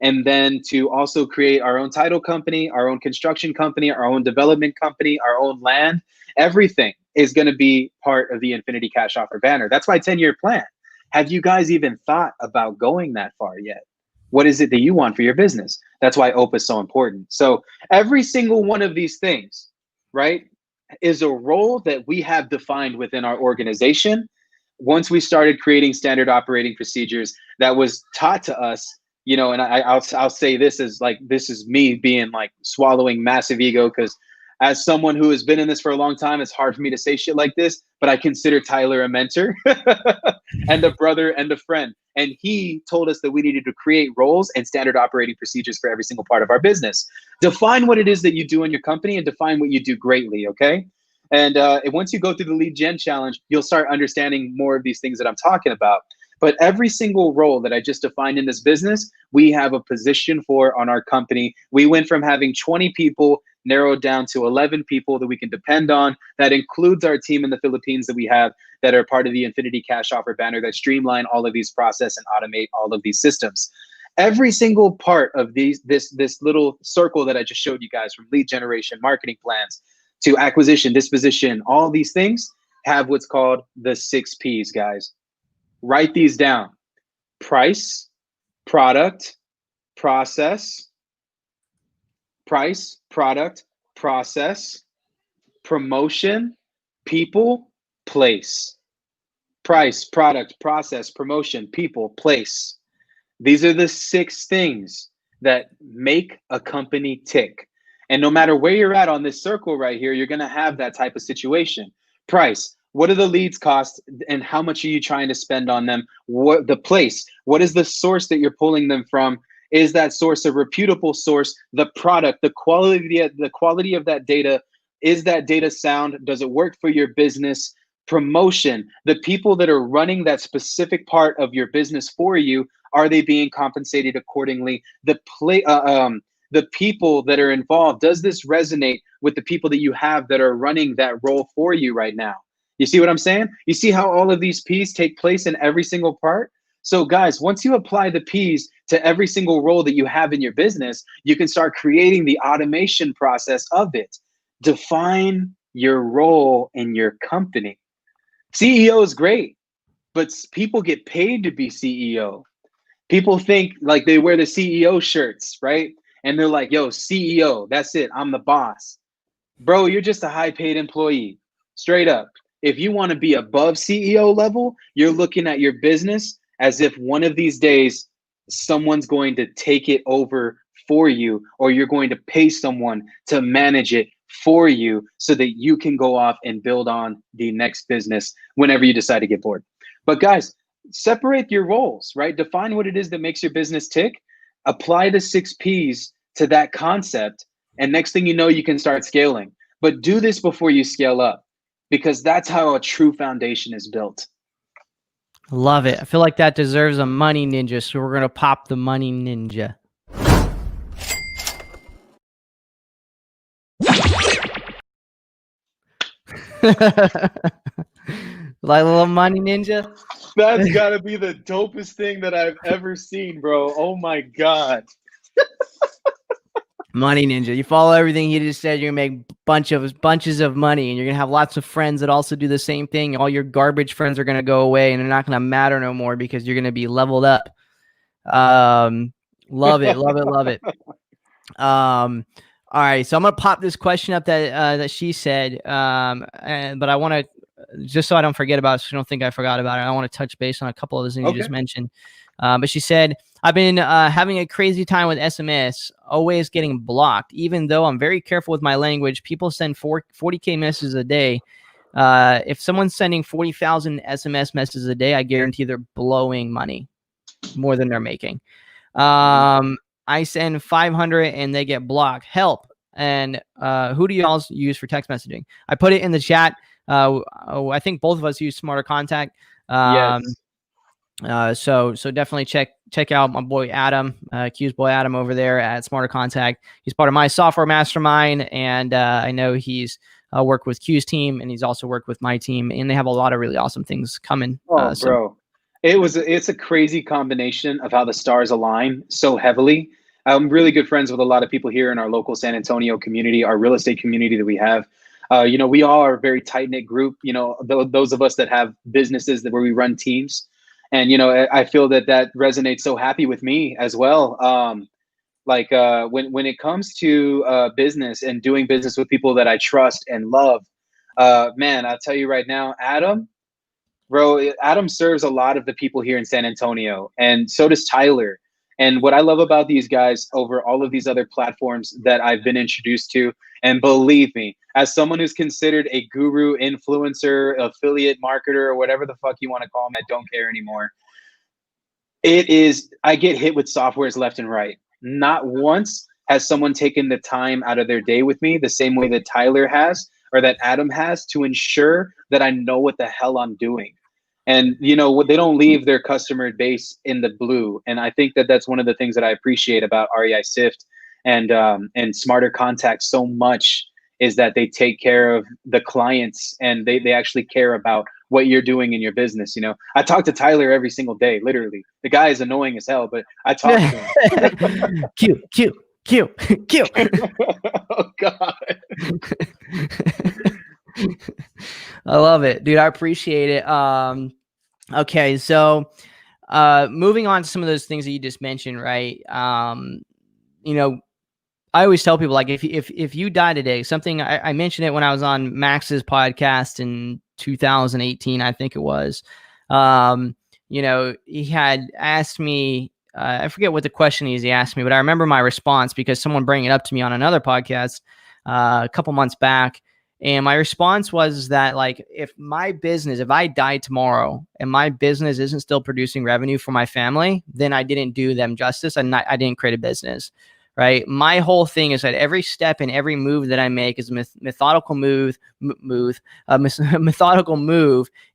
And then to also create our own title company, our own construction company, our own development company, our own land. Everything is going to be part of the Infinity Cash Offer banner. That's my 10-year plan. Have you guys even thought about going that far yet? What is it that you want for your business? That's why OPA is so important. So every single one of these things, right, is a role that we have defined within our organization. Once we started creating standard operating procedures, that was taught to us, you know, and I'll say this as like, this is me being like swallowing massive ego, because as someone who has been in this for a long time, it's hard for me to say shit like this, but I consider Tyler a mentor and a brother and a friend. And he told us that we needed to create roles and standard operating procedures for every single part of our business. Define what it is that you do in your company and define what you do greatly, okay? And once you go through the lead gen challenge, you'll start understanding more of these things that I'm talking about. But every single role that I just defined in this business, we have a position for on our company. We went from having 20 people narrowed down to 11 people that we can depend on. That includes our team in the Philippines that we have that are part of the Infinity Cash Offer banner that streamline all of these process and automate all of these systems. Every single part of this little circle that I just showed you guys, from lead generation, marketing plans, to acquisition, disposition, all these things have what's called the 6 Ps, guys. Write these down: price, product, process, price, product, process, promotion, people, place. Price, product, process, promotion, people, place. These are the 6 things that make a company tick. And no matter where you're at on this circle right here, you're going to have that type of situation. Price: what do the leads cost and how much are you trying to spend on them? What the place? What is the source that you're pulling them from? Is that source a reputable source? The product, the quality of that data, is that data sound? Does it work for your business? Promotion: the people that are running that specific part of your business for you, are they being compensated accordingly? The people that are involved, does this resonate with the people that you have that are running that role for you right now? You see what I'm saying? You see how all of these P's take place in every single part? So guys, once you apply the P's to every single role that you have in your business, you can start creating the automation process of it. Define your role in your company. CEO is great, but people get paid to be CEO. People think like they wear the CEO shirts, right? And they're like, yo, CEO, that's it, I'm the boss. Bro, you're just a high paid employee, straight up. If you want to be above CEO level, you're looking at your business as if one of these days someone's going to take it over for you, or you're going to pay someone to manage it for you so that you can go off and build on the next business whenever you decide to get bored. But guys, separate your roles, right? Define what it is that makes your business tick. Apply the 6 Ps to that concept, and next thing you know, you can start scaling. But do this before you scale up, because that's how a true foundation is built. Love it. I feel like that deserves a money ninja, so we're going to pop the money ninja. Like a little money ninja? That's got to be the dopest thing that I've ever seen, bro. Oh my God. Money ninja. You follow everything he just said, you're gonna make bunches of money, and you're gonna have lots of friends that also do the same thing. All your garbage friends are gonna go away, and they're not gonna matter no more because you're gonna be leveled up. Love it, love it, love it. All right, so I'm gonna pop this question up that she said, but I want to, just so I don't forget about it, so you don't think I forgot about it, I want to touch base on a couple of the things you just mentioned. But she said, I've been having a crazy time with SMS, always getting blocked. Even though I'm very careful with my language, people send 40K messages a day. If someone's sending 40,000 SMS messages a day, I guarantee they're blowing money more than they're making. I send 500 and they get blocked. Help. And who do y'all use for text messaging? I put it in the chat. I think both of us use Smarter Contact. Yes. So definitely check out my boy Adam, Q's boy Adam over there at Smarter Contact. He's part of my software mastermind, and I know he's worked with Q's team, and he's also worked with my team, and they have a lot of really awesome things coming. Oh, bro. It's a crazy combination of how the stars align so heavily. I'm really good friends with a lot of people here in our local San Antonio community, our real estate community that we have. We all are a very tight knit group. Those of us that have businesses where we run teams, and I feel that resonates so happy with me as well. When it comes to business and doing business with people that I trust and love, man, I'll tell you right now, Adam serves a lot of the people here in San Antonio, and so does Tyler. And what I love about these guys over all of these other platforms that I've been introduced to, and believe me, as someone who's considered a guru, influencer, affiliate marketer, or whatever the fuck you want to call them, I don't care anymore. I get hit with softwares left and right. Not once has someone taken the time out of their day with me the same way that Tyler has or that Adam has to ensure that I know what the hell I'm doing. And, they don't leave their customer base in the blue. And I think that that's one of the things that I appreciate about REI Sift and Smarter Contacts so much, is that they take care of the clients, and they actually care about what you're doing in your business. I talk to Tyler every single day, literally. The guy is annoying as hell, but I talk to him. Q. Oh, God. I love it, dude. I appreciate it. Okay, so moving on to some of those things that you just mentioned, right? I always tell people, like, if you die today, something I mentioned it when I was on Max's podcast in 2018, I think it was. He had asked me, I forget what the question is he asked me, but I remember my response because someone brought it up to me on another podcast a couple months back. And my response was that, like, if I died tomorrow and my business isn't still producing revenue for my family, then I didn't do them justice, and I didn't create a business, right? My whole thing is that every step and every move that I make is a methodical move in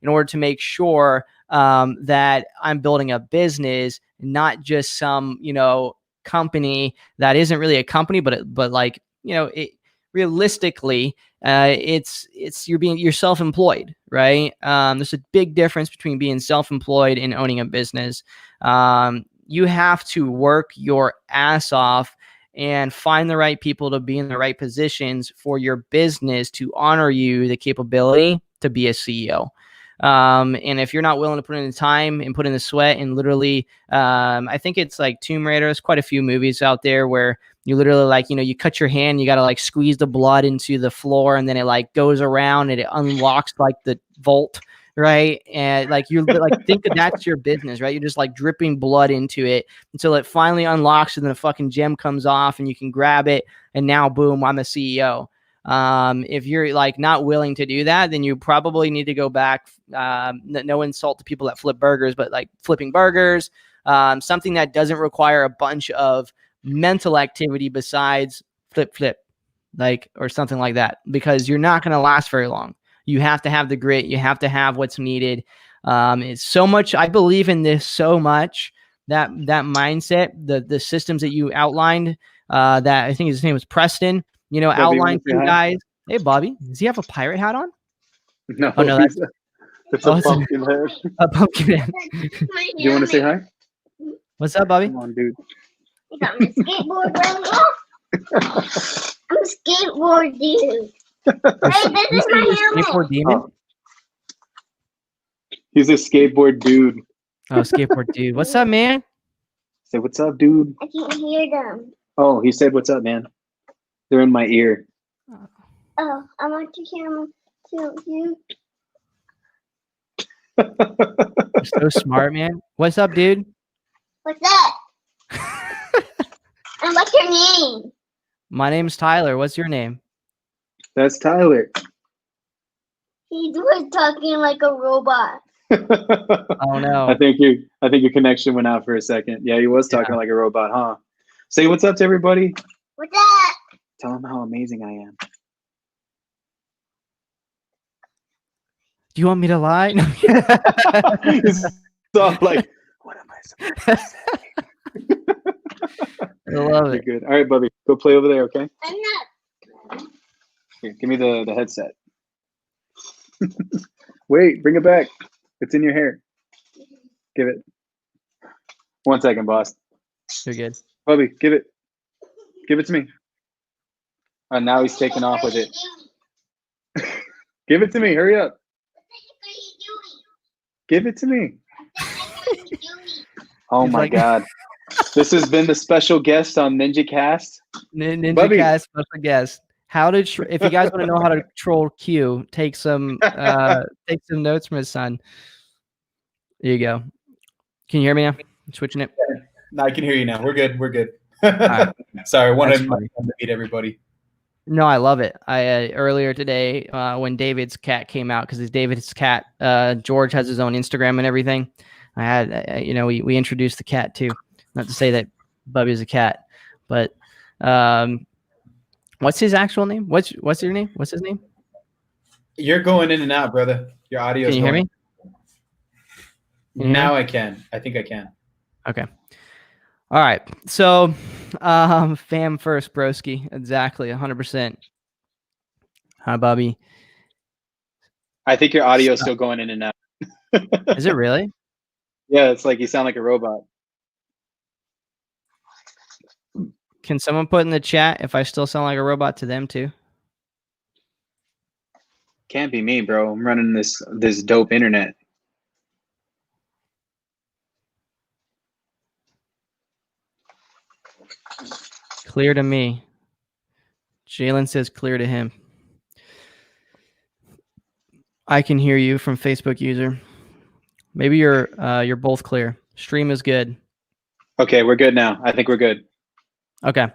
order to make sure that I'm building a business, not just some, company that isn't really a company, but realistically, you're self-employed, right? There's a big difference between being self-employed and owning a business. You have to work your ass off and find the right people to be in the right positions for your business to honor you the capability to be a CEO. And if you're not willing to put in the time and put in the sweat and literally, I think it's like Tomb Raider. There's quite a few movies out there where you literally, you cut your hand, you got to squeeze the blood into the floor, and then it goes around and it unlocks the vault, right? And you think that that's your business, right? You're just dripping blood into it until it finally unlocks, and then the fucking gem comes off and you can grab it, and now boom, I'm a CEO. If you're not willing to do that, then you probably need to go back. No insult to people that flip burgers, but flipping burgers, something that doesn't require a bunch of mental activity besides flip, or something like that, because you're not going to last very long. You have to have the grit. You have to have what's needed. It's so much. I believe in this so much, that mindset, the systems that you outlined, that I think his name was Preston, outlined to you guys. Hey, Bobby, does he have a pirate hat on? No, oh, no, that's a pumpkin head. A pumpkin head. Do you want to say hi? What's up, Bobby? Come on, dude. You got my skateboard running off. I'm a skateboard dude. Hey, this is my helmet. Skateboard demon? Oh. He's a skateboard dude. Oh, skateboard dude. What's up, man? Say, what's up, dude? I can't hear them. Oh, he said, what's up, man? They're in my ear. Oh, I want to hear them too. You're so smart, man. What's up, dude? What's up? And what's your name? My name's Tyler. What's your name? That's Tyler. He was talking like a robot. Oh no. I think your connection went out for a second. Yeah, he was talking like a robot, huh? Say what's up to everybody. What's up? Tell them how amazing I am. Do you want me to lie? No. So what am I supposed to say? I love it. You're good. All right, Bubby. Go play over there, okay? I'm not. Here, give me the headset. Wait, bring it back. It's in your hair. Give it. 1 second, boss. You're good. Bubby, give it. Give it to me. And now he's taking off with it. Give it to me. Hurry up. Give it to me. Oh He's my like- God. This has been the special guest on Ninja Cast. Ninja Bubby. Cast special guest. How to if you guys want to know how to troll Q, take some notes from his son. There you go. Can you hear me now? I'm switching it. No, I can hear you now. We're good. We're good. right. Sorry, I wanted That's funny. to meet everybody. No, I love it. I earlier today when David's cat came out, because David's cat, George has his own Instagram and everything. I had, we introduced the cat too. Not to say that Bubby's a cat, but what's his actual name? What's your name? What's his name? You're going in and out, brother. Your audio. Can you hear me? Now I can. I think I can. Okay. All right. So, fam first, broski. Exactly. 100%. Hi, Bobby. I think your audio is still going in and out. Is it really? Yeah, it's like you sound like a robot. Can someone put in the chat if I still sound like a robot to them too? Can't be me, bro. I'm running this dope internet. Clear to me. Jalen says clear to him. I can hear you from Facebook user. Maybe you're both clear. Stream is good. Okay, we're good now. I think we're good. Okay. All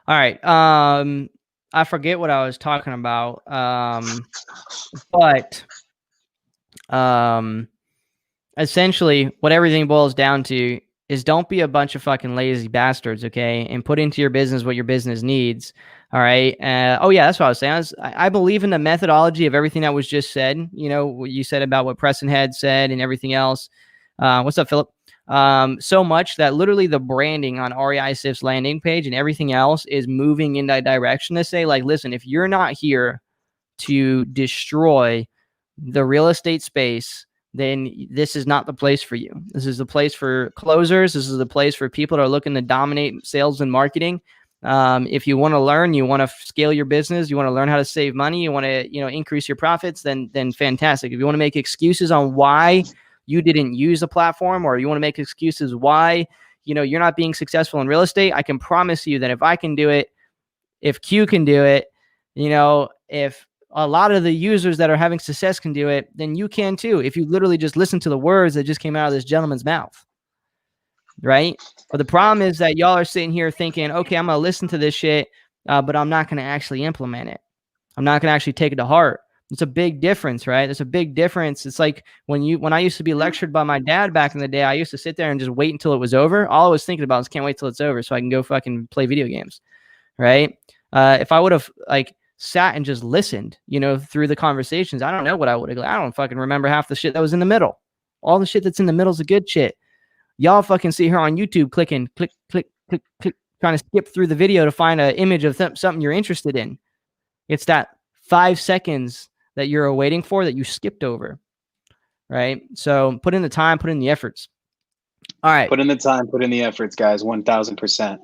right. I forget what I was talking about. But essentially what everything boils down to is don't be a bunch of fucking lazy bastards, okay? And put into your business what your business needs. All right. Oh yeah, that's what I was saying. I believe in the methodology of everything that was just said. You know, what you said about what Preston had said and everything else. What's up, Philip? So much that literally the branding on REI SIF's landing page and everything else is moving in that direction to say, like, listen, if you're not here to destroy the real estate space, then this is not the place for you. This is the place for closers. This is the place for people that are looking to dominate sales and marketing. If you want to learn, you want to scale your business, you want to learn how to save money, you want to, increase your profits, then fantastic. If you want to make excuses on why you didn't use the platform, or you want to make excuses why, you're not being successful in real estate, I can promise you that if I can do it, if Q can do it, if a lot of the users that are having success can do it, then you can too. If you literally just listen to the words that just came out of this gentleman's mouth, right? But the problem is that y'all are sitting here thinking, okay, I'm going to listen to this shit, but I'm not going to actually implement it. I'm not going to actually take it to heart. It's a big difference, right? There's a big difference. It's like when I used to be lectured by my dad back in the day, I used to sit there and just wait until it was over. All I was thinking about is can't wait till it's over so I can go fucking play video games, right? If I would have sat and just listened, through the conversations, I don't know what I would have. I don't fucking remember half the shit that was in the middle. All the shit that's in the middle is the good shit. Y'all fucking see her on YouTube clicking, click, click, click, click, trying to skip through the video to find an image of something you're interested in. It's that 5 seconds that you're waiting for that you skipped over, right? So put in the time, put in the efforts. All right. Put in the time, put in the efforts, guys, 1000%.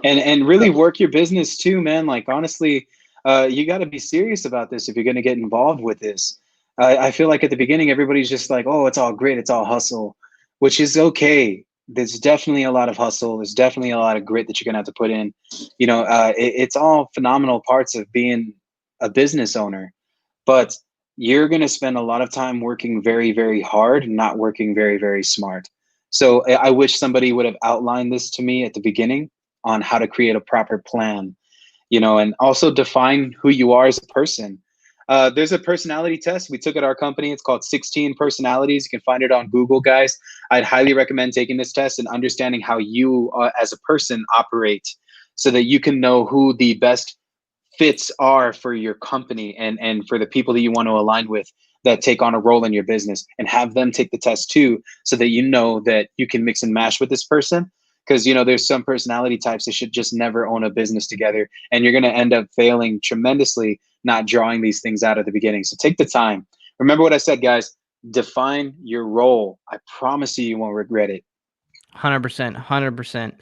And really work your business too, man. Like, honestly, you got to be serious about this if you're going to get involved with this. I feel like at the beginning, everybody's just like, oh, it's all great, it's all hustle, which is okay. There's definitely a lot of hustle. There's definitely a lot of grit that you're going to have to put in. It's all phenomenal parts of being a business owner. But you're going to spend a lot of time working very, very hard, not working very, very smart. So I wish somebody would have outlined this to me at the beginning on how to create a proper plan, and also define who you are as a person. There's a personality test we took at our company. It's called 16 Personalities. You can find it on Google, guys. I'd highly recommend taking this test and understanding how you as a person operate so that you can know who the best fits are for your company and for the people that you want to align with that take on a role in your business, and have them take the test too, so that you know that you can mix and match with this person. because there's some personality types that should just never own a business together, and you're going to end up failing tremendously not drawing these things out at the beginning. So take the time. Remember what I said, guys. Define your role. I promise you won't regret it. 100%, 100%.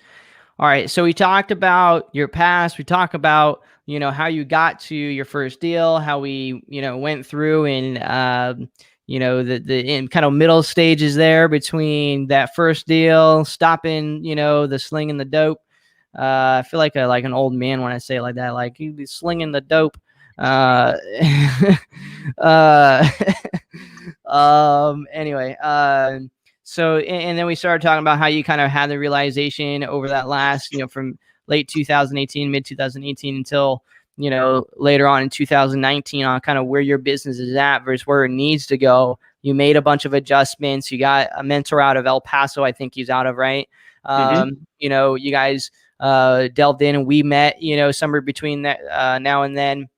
All right, so we talked about your past. We talked about how you got to your first deal, how we went through and the in kind of middle stages there between that first deal, stopping the slinging the dope. I feel like an old man when I say it like that, like he'd be slinging the dope. Anyway, so, and then we started talking about how you kind of had the realization over that last, from late 2018, mid 2018 until, later on in 2019 on kind of where your business is at versus where it needs to go. You made a bunch of adjustments. You got a mentor out of El Paso, I think he's out of, right? You guys delved in and we met, somewhere between that now and then.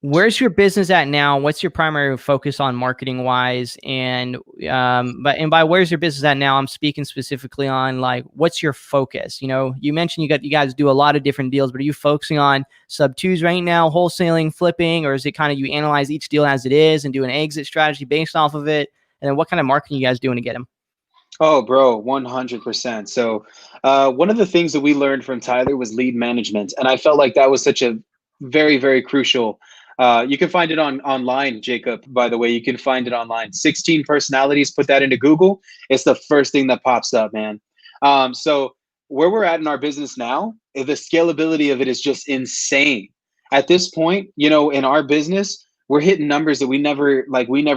Where's your business at now? What's your primary focus on marketing wise? And by where's your business at now, I'm speaking specifically on like, what's your focus? You mentioned you guys do a lot of different deals, but are you focusing on sub twos right now, wholesaling, flipping, or is it kind of you analyze each deal as it is and do an exit strategy based off of it? And then what kind of marketing you guys doing to get them? Oh, bro, 100%. So one of the things that we learned from Tyler was lead management. And I felt like that was such a very, very crucial. You can find it online, Jacob, by the way. You can find it online. 16 personalities, put that into Google. It's the first thing that pops up, man. So where we're at in our business now, the scalability of it is just insane. At this point, in our business, we're hitting numbers that we never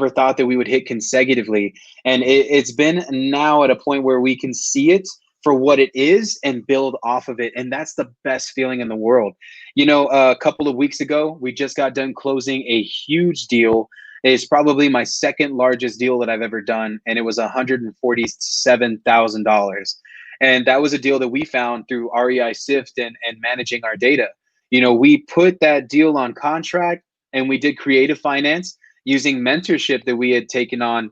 thought that we would hit consecutively. And it's been now at a point where we can see it for what it is and build off of it. And that's the best feeling in the world. A couple of weeks ago, we just got done closing a huge deal. It's probably my second largest deal that I've ever done. And it was $147,000. And that was a deal that we found through REI Sift and managing our data. We put that deal on contract and we did creative finance using mentorship that we had taken on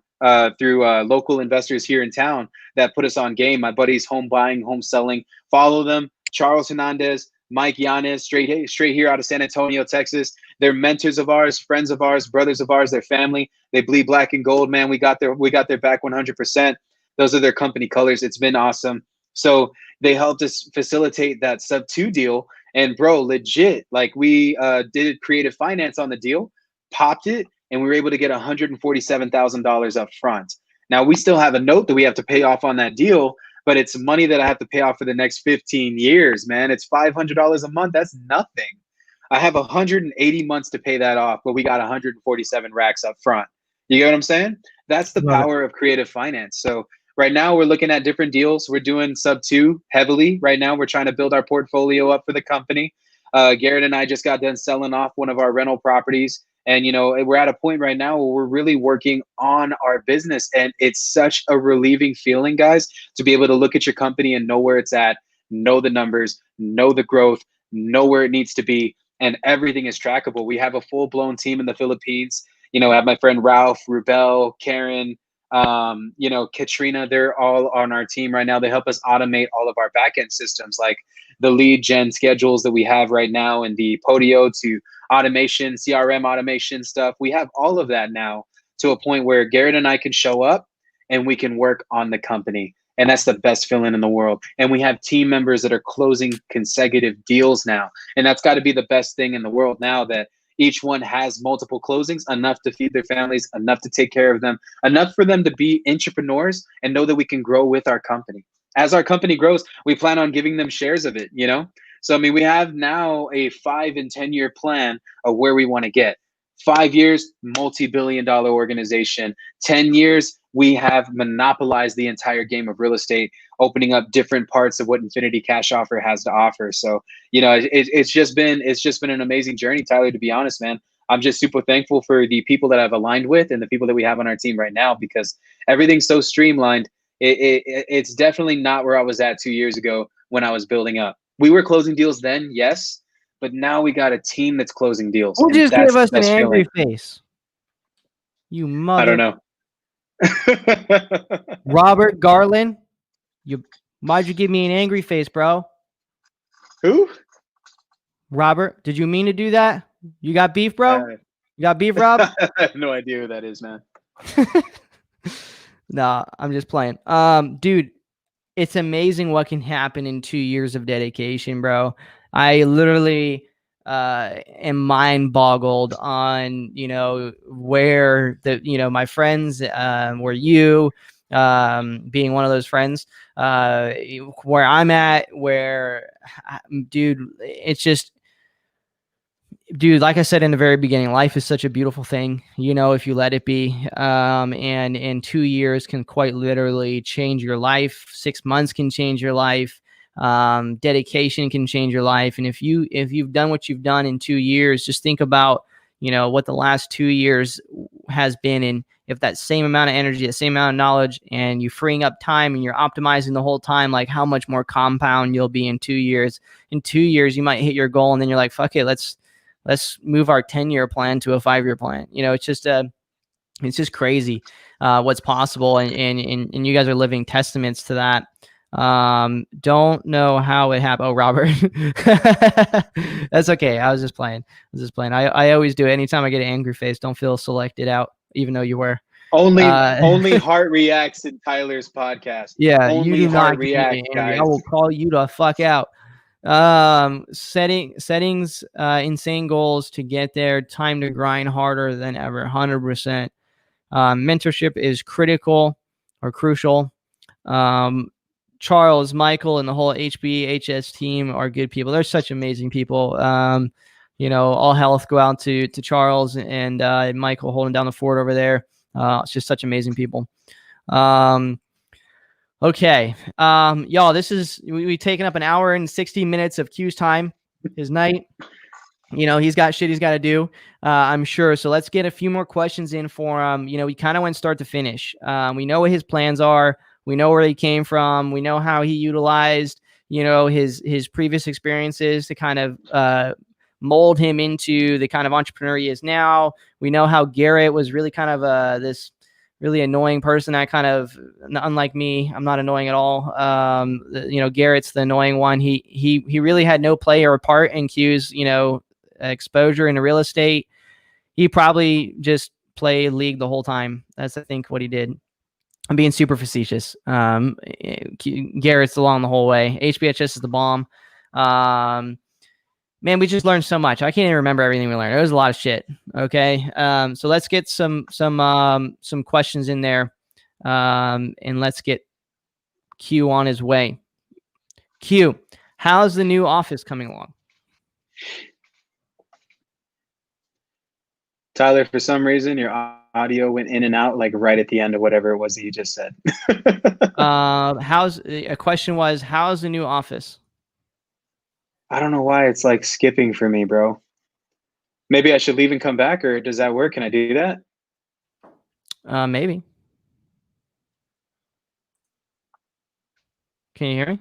through local investors here in town that put us on game. My buddies, Home Buying, Home Selling, follow them. Charles Hernandez, Mike Yanez, straight here out of San Antonio, Texas. They're mentors of ours, friends of ours, brothers of ours, their family. They bleed black and gold, man. We got their back 100%. Those are their company colors. It's been awesome. So they helped us facilitate that sub 2 deal. And bro, legit, like we did creative finance on the deal, popped it, and we were able to get $147,000 up front. Now we still have a note that we have to pay off on that deal, but it's money that I have to pay off for the next 15 years, man. It's $500 a month. That's nothing. I have 180 months to pay that off, but we got 147 racks up front. You get what I'm saying? That's the power of creative finance. So right now we're looking at different deals. We're doing sub 2 heavily. Right now we're trying to build our portfolio up for the company. Garrett and I just got done selling off one of our rental properties. And, we're at a point right now where we're really working on our business. And it's such a relieving feeling, guys, to be able to look at your company and know where it's at, know the numbers, know the growth, know where it needs to be. And everything is trackable. We have a full-blown team in the Philippines. I have my friend Ralph, Rubel, Karen, Katrina. They're all on our team right now. They help us automate all of our back-end systems, like the lead gen schedules that we have right now and the Podio to automation, CRM automation stuff. We have all of that now to a point where Garrett and I can show up and we can work on the company. And that's the best feeling in the world. And we have team members that are closing consecutive deals now. And that's got to be the best thing in the world now, that each one has multiple closings, enough to feed their families, enough to take care of them, enough for them to be entrepreneurs and know that we can grow with our company. As our company grows, we plan on giving them shares of it, So, we have now a 5 and 10 year plan of where we want to get. 5 years, multi-billion-dollar organization. 10 years, we have monopolized the entire game of real estate, opening up different parts of what Infinity Cash Offer has to offer. So, it's just been an amazing journey, Tyler, to be honest, man. I'm just super thankful for the people that I've aligned with and the people that we have on our team right now, because everything's so streamlined. It's definitely not where I was at 2 years ago when I was building up. We were closing deals then, yes, but now we got a team that's closing deals. Who just gave us an angry face? You mother. I don't know. Robert Garland. Why'd you give me an angry face, bro? Who? Robert, did you mean to do that? You got beef, bro? Uh, You got beef, Rob? I have no idea who that is, man. Nah, I'm just playing. Dude, it's amazing what can happen in 2 years of dedication, bro. I literally am mind boggled on, where my friends, where you, being one of those friends, where I'm at, dude, it's just, dude, like I said in the very beginning, life is such a beautiful thing, if you let it be. And in 2 years can quite literally change your life. 6 months can change your life. Dedication can change your life. And if you've done what you've done in 2 years, just think about, what the last 2 years has been. And if that same amount of energy, the same amount of knowledge, and you're freeing up time and you're optimizing the whole time, like how much more compound you'll be in 2 years. In 2 years, you might hit your goal, and then you're like, fuck it, let's move our 10-year plan to a 5-year plan. It's just crazy what's possible. And you guys are living testaments to that. Don't know how it happened. Oh, Robert. That's okay. I was just playing. I always do it. Anytime I get an angry face, don't feel selected out, even though you were. Only Heart reacts in Tyler's podcast. Yeah, only you do Heart not react, angry. guys. I will call you the fuck out. Settings, insane goals to get there. Time to grind harder than ever. 100%. Mentorship is critical or crucial. Charles, Michael, and the whole HBHS team are good people. They're such amazing people. All health go out to Charles and Michael holding down the fort over there. It's just such amazing people. Okay. Y'all, we've taken up an hour and 60 minutes of Q's time, his night. He's got shit he's got to do, I'm sure. So let's get a few more questions in for him. We kind of went start to finish. We know what his plans are. We know where he came from. We know how he utilized, his previous experiences to kind of mold him into the kind of entrepreneur he is now. We know how Garrett was really kind of this really annoying person. I kind of, unlike me, I'm not annoying at all. Garrett's the annoying one. He really had no play or part in Q's, exposure into real estate. He probably just played league the whole time. That's, I think, what he did. I'm being super facetious. Garrett's along the whole way. HBHS is the bomb. Man, we just learned so much. I can't even remember everything we learned. It was a lot of shit. Okay. So let's get some questions in there. And let's get Q on his way. Q, how's the new office coming along? Tyler, for some reason, your audio went in and out, like right at the end of whatever it was that you just said. A question was, how's the new office? I don't know why it's like skipping for me, bro. Maybe I should leave and come back, or does that work? Can I do that? Maybe. Can you hear me?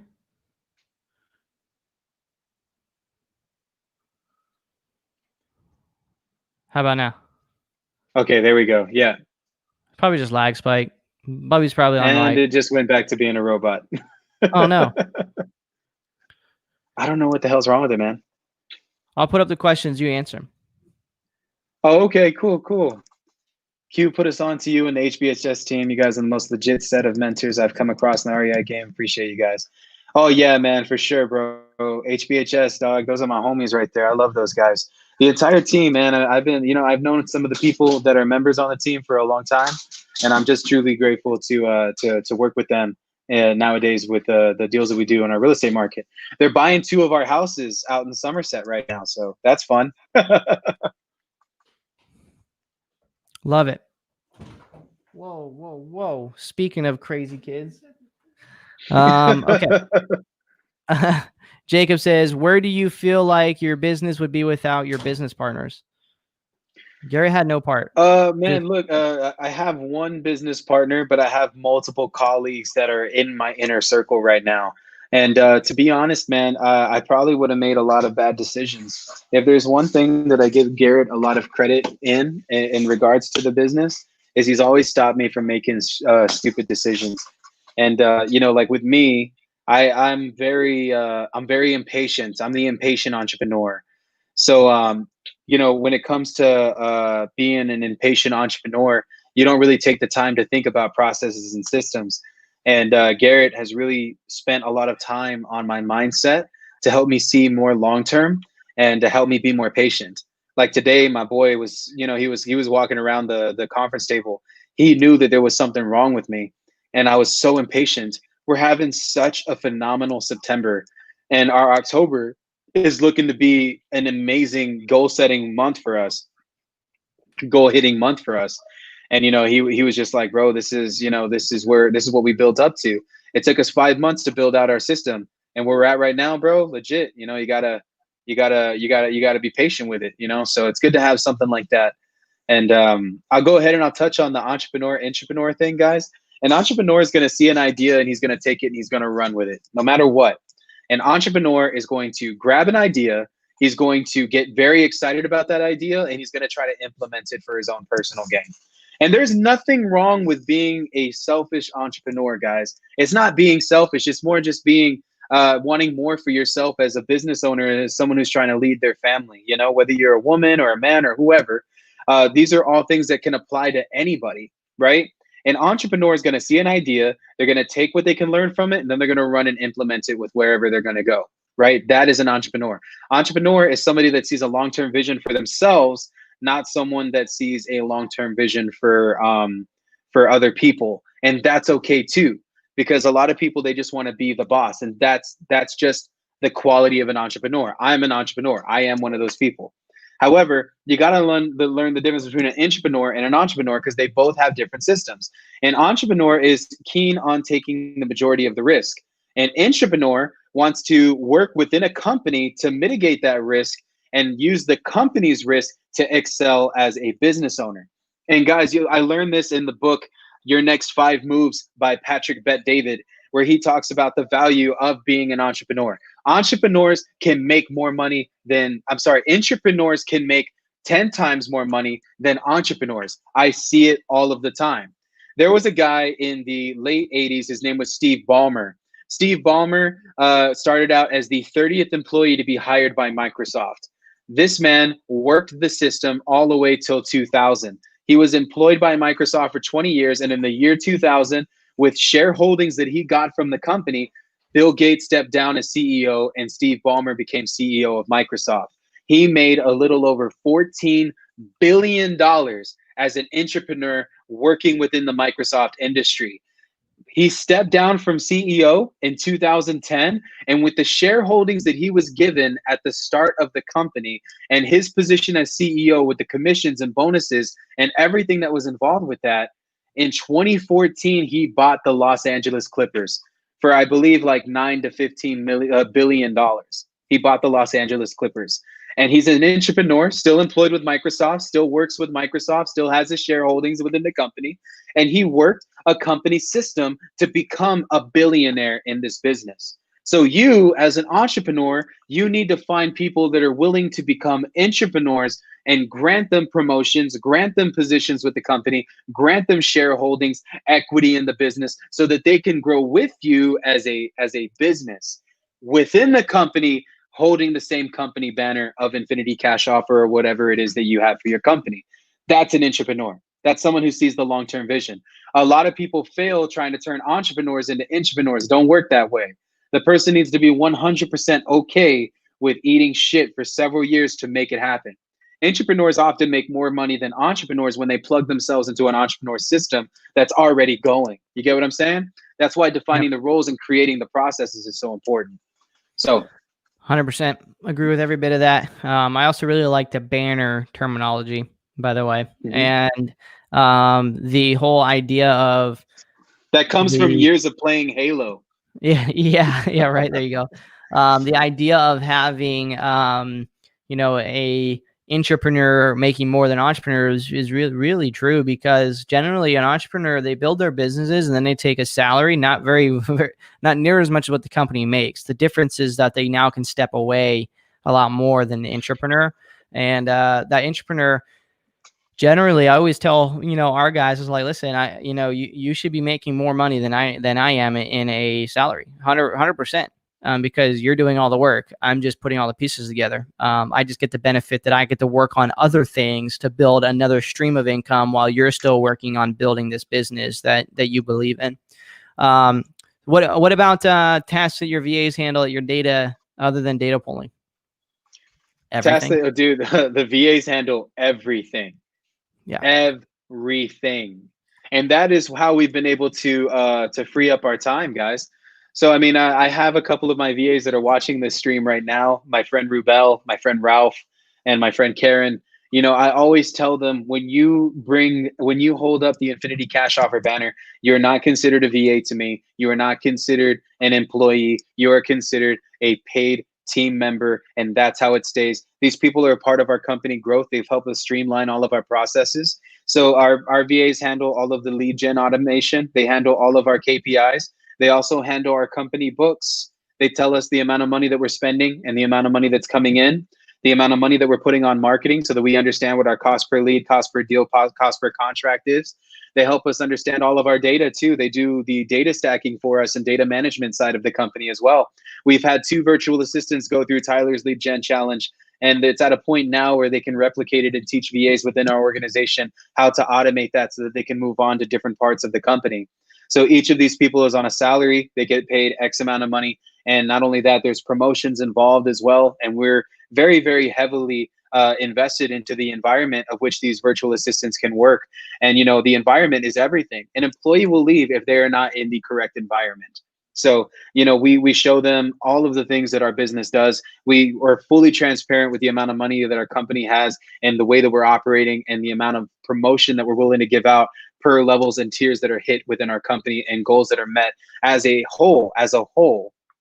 How about now? Okay, there we go. Yeah. Probably just lag spike. Bubby's probably on And mic. it just went back to being a robot. Oh, no. I don't know what the hell's wrong with it, man. I'll put up the questions. You answer them. Oh, okay, cool. Q, put us on to you and the HBHS team. You guys are the most legit set of mentors I've come across in the REI game. Appreciate you guys. Oh, yeah, man, for sure, bro. HBHS, dog. Those are my homies right there. I love those guys. The entire team, man. I've known some of the people that are members on the team for a long time, and I'm just truly grateful to work with them. And nowadays, with the deals that we do in our real estate market, they're buying 2 of our houses out in Somerset right now, so that's fun. Love it. Whoa. Speaking of crazy kids. Okay. Jacob says, where do you feel like your business would be without your business partners? Gary had no part. Man, look, I have one business partner, but I have multiple colleagues that are in my inner circle right now. And to be honest, man, I probably would have made a lot of bad decisions. If there's one thing that I give Garrett a lot of credit in regards to the business, is he's always stopped me from making stupid decisions. And like with me, I'm very impatient. I'm the impatient entrepreneur. So when it comes to being an impatient entrepreneur, you don't really take the time to think about processes and systems. And Garrett has really spent a lot of time on my mindset to help me see more long term and to help me be more patient. Like today, my boy was, he was walking around the conference table. He knew that there was something wrong with me, and I was so impatient. We're having such a phenomenal September, and our October is looking to be an amazing goal setting month for us, goal hitting month for us. And he was just like, bro, this is what we built up to. It took us 5 months to build out our system, and where we're at right now, bro, legit, you gotta be patient with it, so it's good to have something like that. And I'll go ahead and I'll touch on the entrepreneur thing, guys. An entrepreneur is going to see an idea and he's going to take it and he's going to run with it no matter what. An entrepreneur is going to grab an idea, he's going to get very excited about that idea, and he's going to try to implement it for his own personal gain. And there's nothing wrong with being a selfish entrepreneur, guys. It's not being selfish. It's more just being wanting more for yourself as a business owner, as someone who's trying to lead their family, whether you're a woman or a man or whoever. These are all things that can apply to anybody, right? An entrepreneur is going to see an idea, they're going to take what they can learn from it, and then they're going to run and implement it with wherever they're going to go, right? That is an entrepreneur. Entrepreneur is somebody that sees a long-term vision for themselves, not someone that sees a long-term vision for other people. And that's okay too, because a lot of people, they just want to be the boss, and that's just the quality of an entrepreneur. I'm an entrepreneur. I am one of those people. However, you got to learn the difference between an intrapreneur and an entrepreneur, because they both have different systems. An entrepreneur is keen on taking the majority of the risk. An intrapreneur wants to work within a company to mitigate that risk and use the company's risk to excel as a business owner. And guys, I learned this in the book, Your Next 5 Moves by Patrick Bet-David, where he talks about the value of being an entrepreneur. Entrepreneurs can make more money intrapreneurs can make 10 times more money than entrepreneurs. I see it all of the time. There was a guy in the late 80s, his name was Steve Ballmer. Steve Ballmer started out as the 30th employee to be hired by Microsoft. This man worked the system all the way till 2000. He was employed by Microsoft for 20 years, and in the year 2000, with shareholdings that he got from the company, Bill Gates stepped down as CEO and Steve Ballmer became CEO of Microsoft. He made a little over $14 billion as an entrepreneur working within the Microsoft industry. He stepped down from CEO in 2010, and with the shareholdings that he was given at the start of the company and his position as CEO with the commissions and bonuses and everything that was involved with that, in 2014, he bought the Los Angeles Clippers for, I believe, like $9 to $15 billion. He bought the Los Angeles Clippers. And he's an entrepreneur, still employed with Microsoft, still works with Microsoft, still has his shareholdings within the company. And he worked a company system to become a billionaire in this business. So you, as an entrepreneur, you need to find people that are willing to become entrepreneurs and grant them promotions, grant them positions with the company, grant them shareholdings, equity in the business, so that they can grow with you as a business within the company, holding the same company banner of Infinity Cash Offer or whatever it is that you have for your company. That's an entrepreneur. That's someone who sees the long-term vision. A lot of people fail trying to turn entrepreneurs into intrapreneurs. Don't work that way. The person needs to be 100% okay with eating shit for several years to make it happen. Entrepreneurs often make more money than entrepreneurs when they plug themselves into an entrepreneur system that's already going. You get what I'm saying? That's why defining the roles and creating the processes is so important. So 100% agree with every bit of that. I also really like the banner terminology, by the way. Mm-hmm. And the whole idea of that comes from years of playing Halo. Yeah, right. There you go. The idea of having, a entrepreneur making more than entrepreneurs is really, really true, because generally an entrepreneur, they build their businesses and then they take a salary, not near as much as what the company makes. The difference is that they now can step away a lot more than the entrepreneur. And that entrepreneur, generally I always tell, our guys is like, listen, you should be making more money than I am in a salary, 100%. Because you're doing all the work. I'm just putting all the pieces together. I just get the benefit that I get to work on other things to build another stream of income while you're still working on building this business that you believe in. What about tasks that your VAs handle at your data other than data pulling? Everything. Dude, the VAs handle everything. Yeah. Everything. And that is how we've been able to free up our time, guys. So, I mean, I have a couple of my VAs that are watching this stream right now. My friend Rubel, my friend Ralph, and my friend Karen. I always tell them, when you hold up the Infinity Cash Offer banner, you're not considered a VA to me. You are not considered an employee. You are considered a paid team member, and that's how it stays. These people are a part of our company growth. They've helped us streamline all of our processes. So our VAs handle all of the lead gen automation. They handle all of our KPIs. They also handle our company books. They tell us the amount of money that we're spending and the amount of money that's coming in, the amount of money that we're putting on marketing so that we understand what our cost per lead, cost per deal, cost per contract is. They help us understand all of our data too. They do the data stacking for us and data management side of the company as well. We've had 2 virtual assistants go through Tyler's Lead Gen Challenge, and it's at a point now where they can replicate it and teach VAs within our organization how to automate that so that they can move on to different parts of the company. So each of these people is on a salary. They get paid X amount of money. And not only that, there's promotions involved as well. And we're very, very heavily invested into the environment of which these virtual assistants can work. And, the environment is everything. An employee will leave if they are not in the correct environment. So, we show them all of the things that our business does. We are fully transparent with the amount of money that our company has and the way that we're operating and the amount of promotion that we're willing to give out per levels and tiers that are hit within our company and goals that are met as a whole.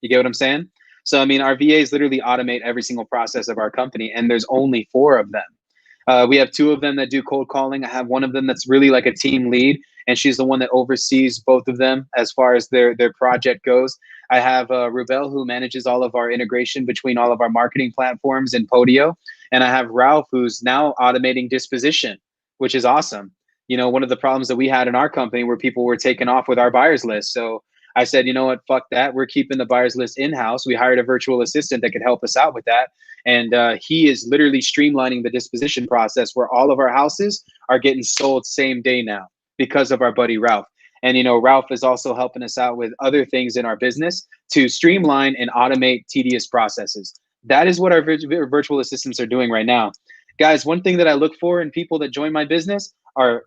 You get what I'm saying? So, I mean, our VAs literally automate every single process of our company, and there's only 4 of them. We have 2 of them that do cold calling. I have one of them that's really like a team lead, and she's the one that oversees both of them as far as their project goes. I have Rubel, who manages all of our integration between all of our marketing platforms and Podio. And I have Ralph, who's now automating disposition, which is awesome. One of the problems that we had in our company where people were taken off with our buyers list. So I said, you know what, fuck that. We're keeping the buyers list in-house. We hired a virtual assistant that could help us out with that. And he is literally streamlining the disposition process where all of our houses are getting sold same day now because of our buddy Ralph. And, Ralph is also helping us out with other things in our business to streamline and automate tedious processes. That is what our virtual assistants are doing right now. Guys, one thing that I look for in people that join my business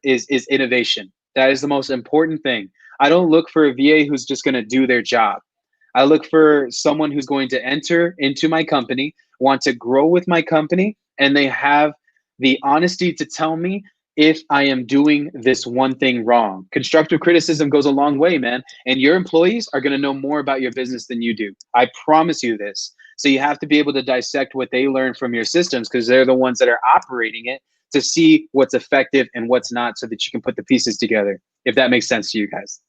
is innovation. That is the most important thing. I don't look for a VA who's just going to do their job. I look for someone who's going to enter into my company, want to grow with my company, and they have the honesty to tell me if I am doing this one thing wrong. Constructive criticism goes a long way, man. And your employees are going to know more about your business than you do. I promise you this. So you have to be able to dissect what they learn from your systems because they're the ones that are operating it to see what's effective and what's not so that you can put the pieces together, if that makes sense to you guys.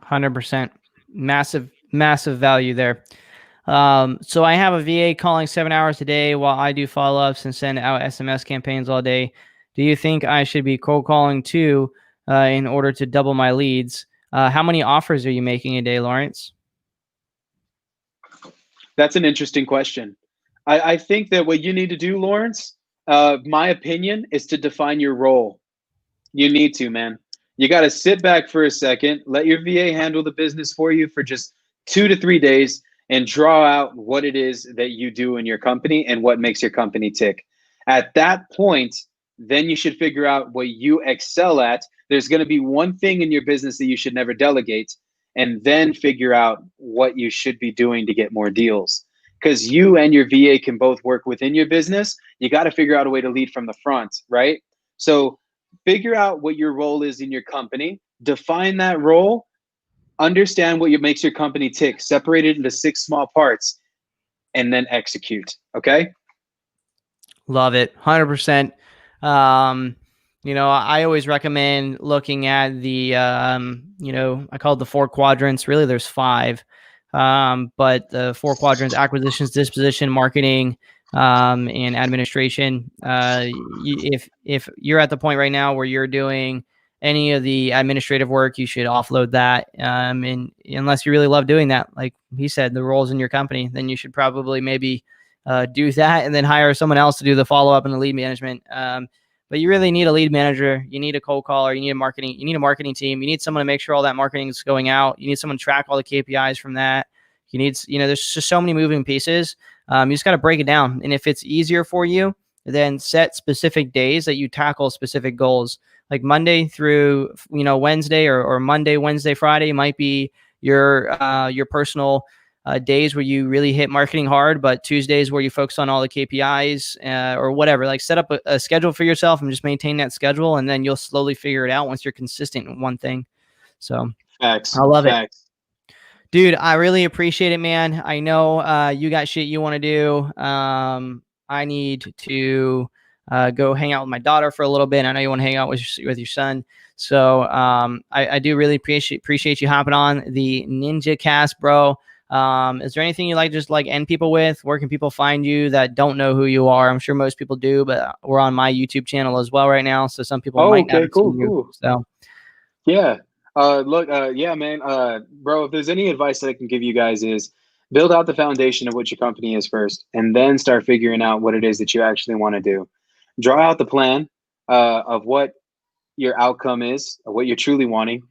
100%. Massive value there. So I have a VA calling 7 hours a day while I do follow-ups and send out SMS campaigns all day. Do you think I should be cold calling too in order to double my leads? How many offers are you making a day, Lawrence? That's an interesting question. I think that what you need to do, Lawrence, my opinion is to define your role. You need to, man. You got to sit back for a second, let your VA handle the business for you for just 2 to 3 days and draw out what it is that you do in your company and what makes your company tick. At that point, then you should figure out what you excel at. There's going to be one thing in your business that you should never delegate, and then figure out what you should be doing to get more deals. Because you and your VA can both work within your business. You got to figure out a way to lead from the front, right? So figure out what your role is in your company, define that role, understand what makes your company tick, separate it into 6 small parts, and then execute. Okay? Love it. 100%. I always recommend looking at the, I call it the 4 quadrants. Really, there's 5. But the 4 quadrants: acquisitions, disposition, marketing, and administration. If you're at the point right now where you're doing any of the administrative work, you should offload that. And unless you really love doing that, like he said, the roles in your company, then you should probably maybe do that and then hire someone else to do the follow up and the lead management. But you really need a lead manager. You need a cold caller. You need a marketing team. You need someone to make sure all that marketing is going out. You need someone to track all the KPIs from that. You need, there's just so many moving pieces. You just got to break it down. And if it's easier for you, then set specific days that you tackle specific goals. Like Monday through, Wednesday or Monday, Wednesday, Friday might be your personal days where you really hit marketing hard, but Tuesdays where you focus on all the KPIs or whatever. Like set up a schedule for yourself and just maintain that schedule, and then you'll slowly figure it out once you're consistent in one thing. So Facts. I love it. Dude, I really appreciate it, man. I know you got shit you want to do. I need to go hang out with my daughter for a little bit. I know you want to hang out with your son. So I do really appreciate you hopping on the Ninja Cast, bro. Is there anything you like just like end people with? Where can people find you that don't know who you are? I'm sure most people do, but we're on my YouTube channel as well right now. So some people might not have seen you. So yeah. Yeah, man, bro, if there's any advice that I can give you guys is build out the foundation of what your company is first, and then start figuring out what it is that you actually want to do. Draw out the plan of what your outcome is, of what you're truly wanting,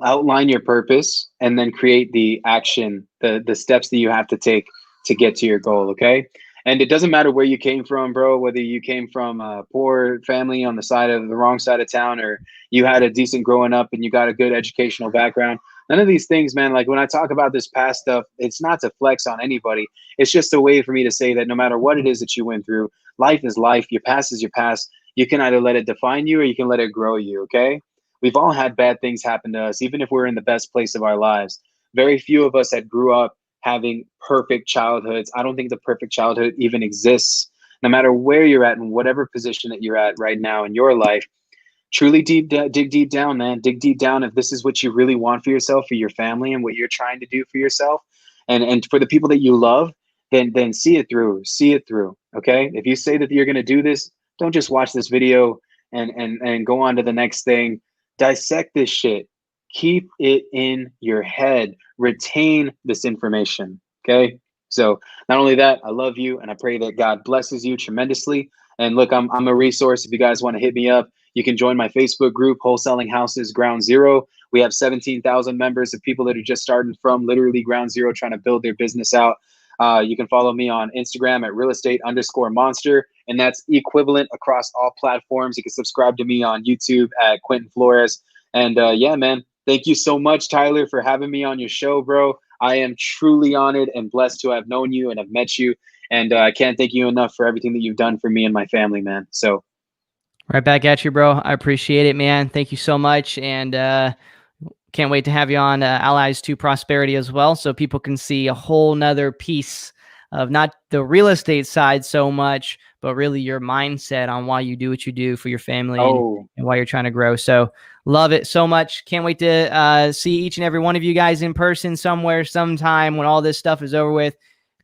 outline your purpose, and then create the action, the steps that you have to take to get to your goal. Okay. And it doesn't matter where you came from, bro, whether you came from a poor family on the wrong side of town, or you had a decent growing up and you got a good educational background. None of these things, man, like when I talk about this past stuff, it's not to flex on anybody. It's just a way for me to say that no matter what it is that you went through, life is life. Your past is your past. You can either let it define you or you can let it grow you, okay? We've all had bad things happen to us, even if we're in the best place of our lives. Very few of us that grew up having perfect childhoods. I don't think the perfect childhood even exists. No matter where you're at and whatever position that you're at right now in your life, truly dig deep down, man. Dig deep down if this is what you really want for yourself, for your family, and what you're trying to do for yourself, and for the people that you love. Then see it through. See it through. Okay. If you say that you're going to do this, don't just watch this video and go on to the next thing. Dissect this shit. Keep it in your head. Retain this information. Okay. So not only that, I love you and I pray that God blesses you tremendously. And look, I'm a resource. If you guys want to hit me up, you can join my Facebook group, Wholesaling Houses Ground Zero. We have 17,000 members of people that are just starting from literally ground zero, trying to build their business out. You can follow me on Instagram at realestate_monster, and that's equivalent across all platforms. You can subscribe to me on YouTube at Quentin Flores. And yeah, man, thank you so much, Tyler, for having me on your show, bro. I am truly honored and blessed to have known you and have met you. And I can't thank you enough for everything that you've done for me and my family, man. So right back at you, bro. I appreciate it, man. Thank you so much. And can't wait to have you on Allies to Prosperity as well, so people can see a whole nother piece of not the real estate side so much, but really your mindset on why you do what you do for your family and why you're trying to grow. So love it so much. Can't wait to see each and every one of you guys in person somewhere, sometime when all this stuff is over with.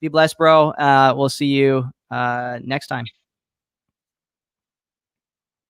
Be blessed, bro. We'll see you next time.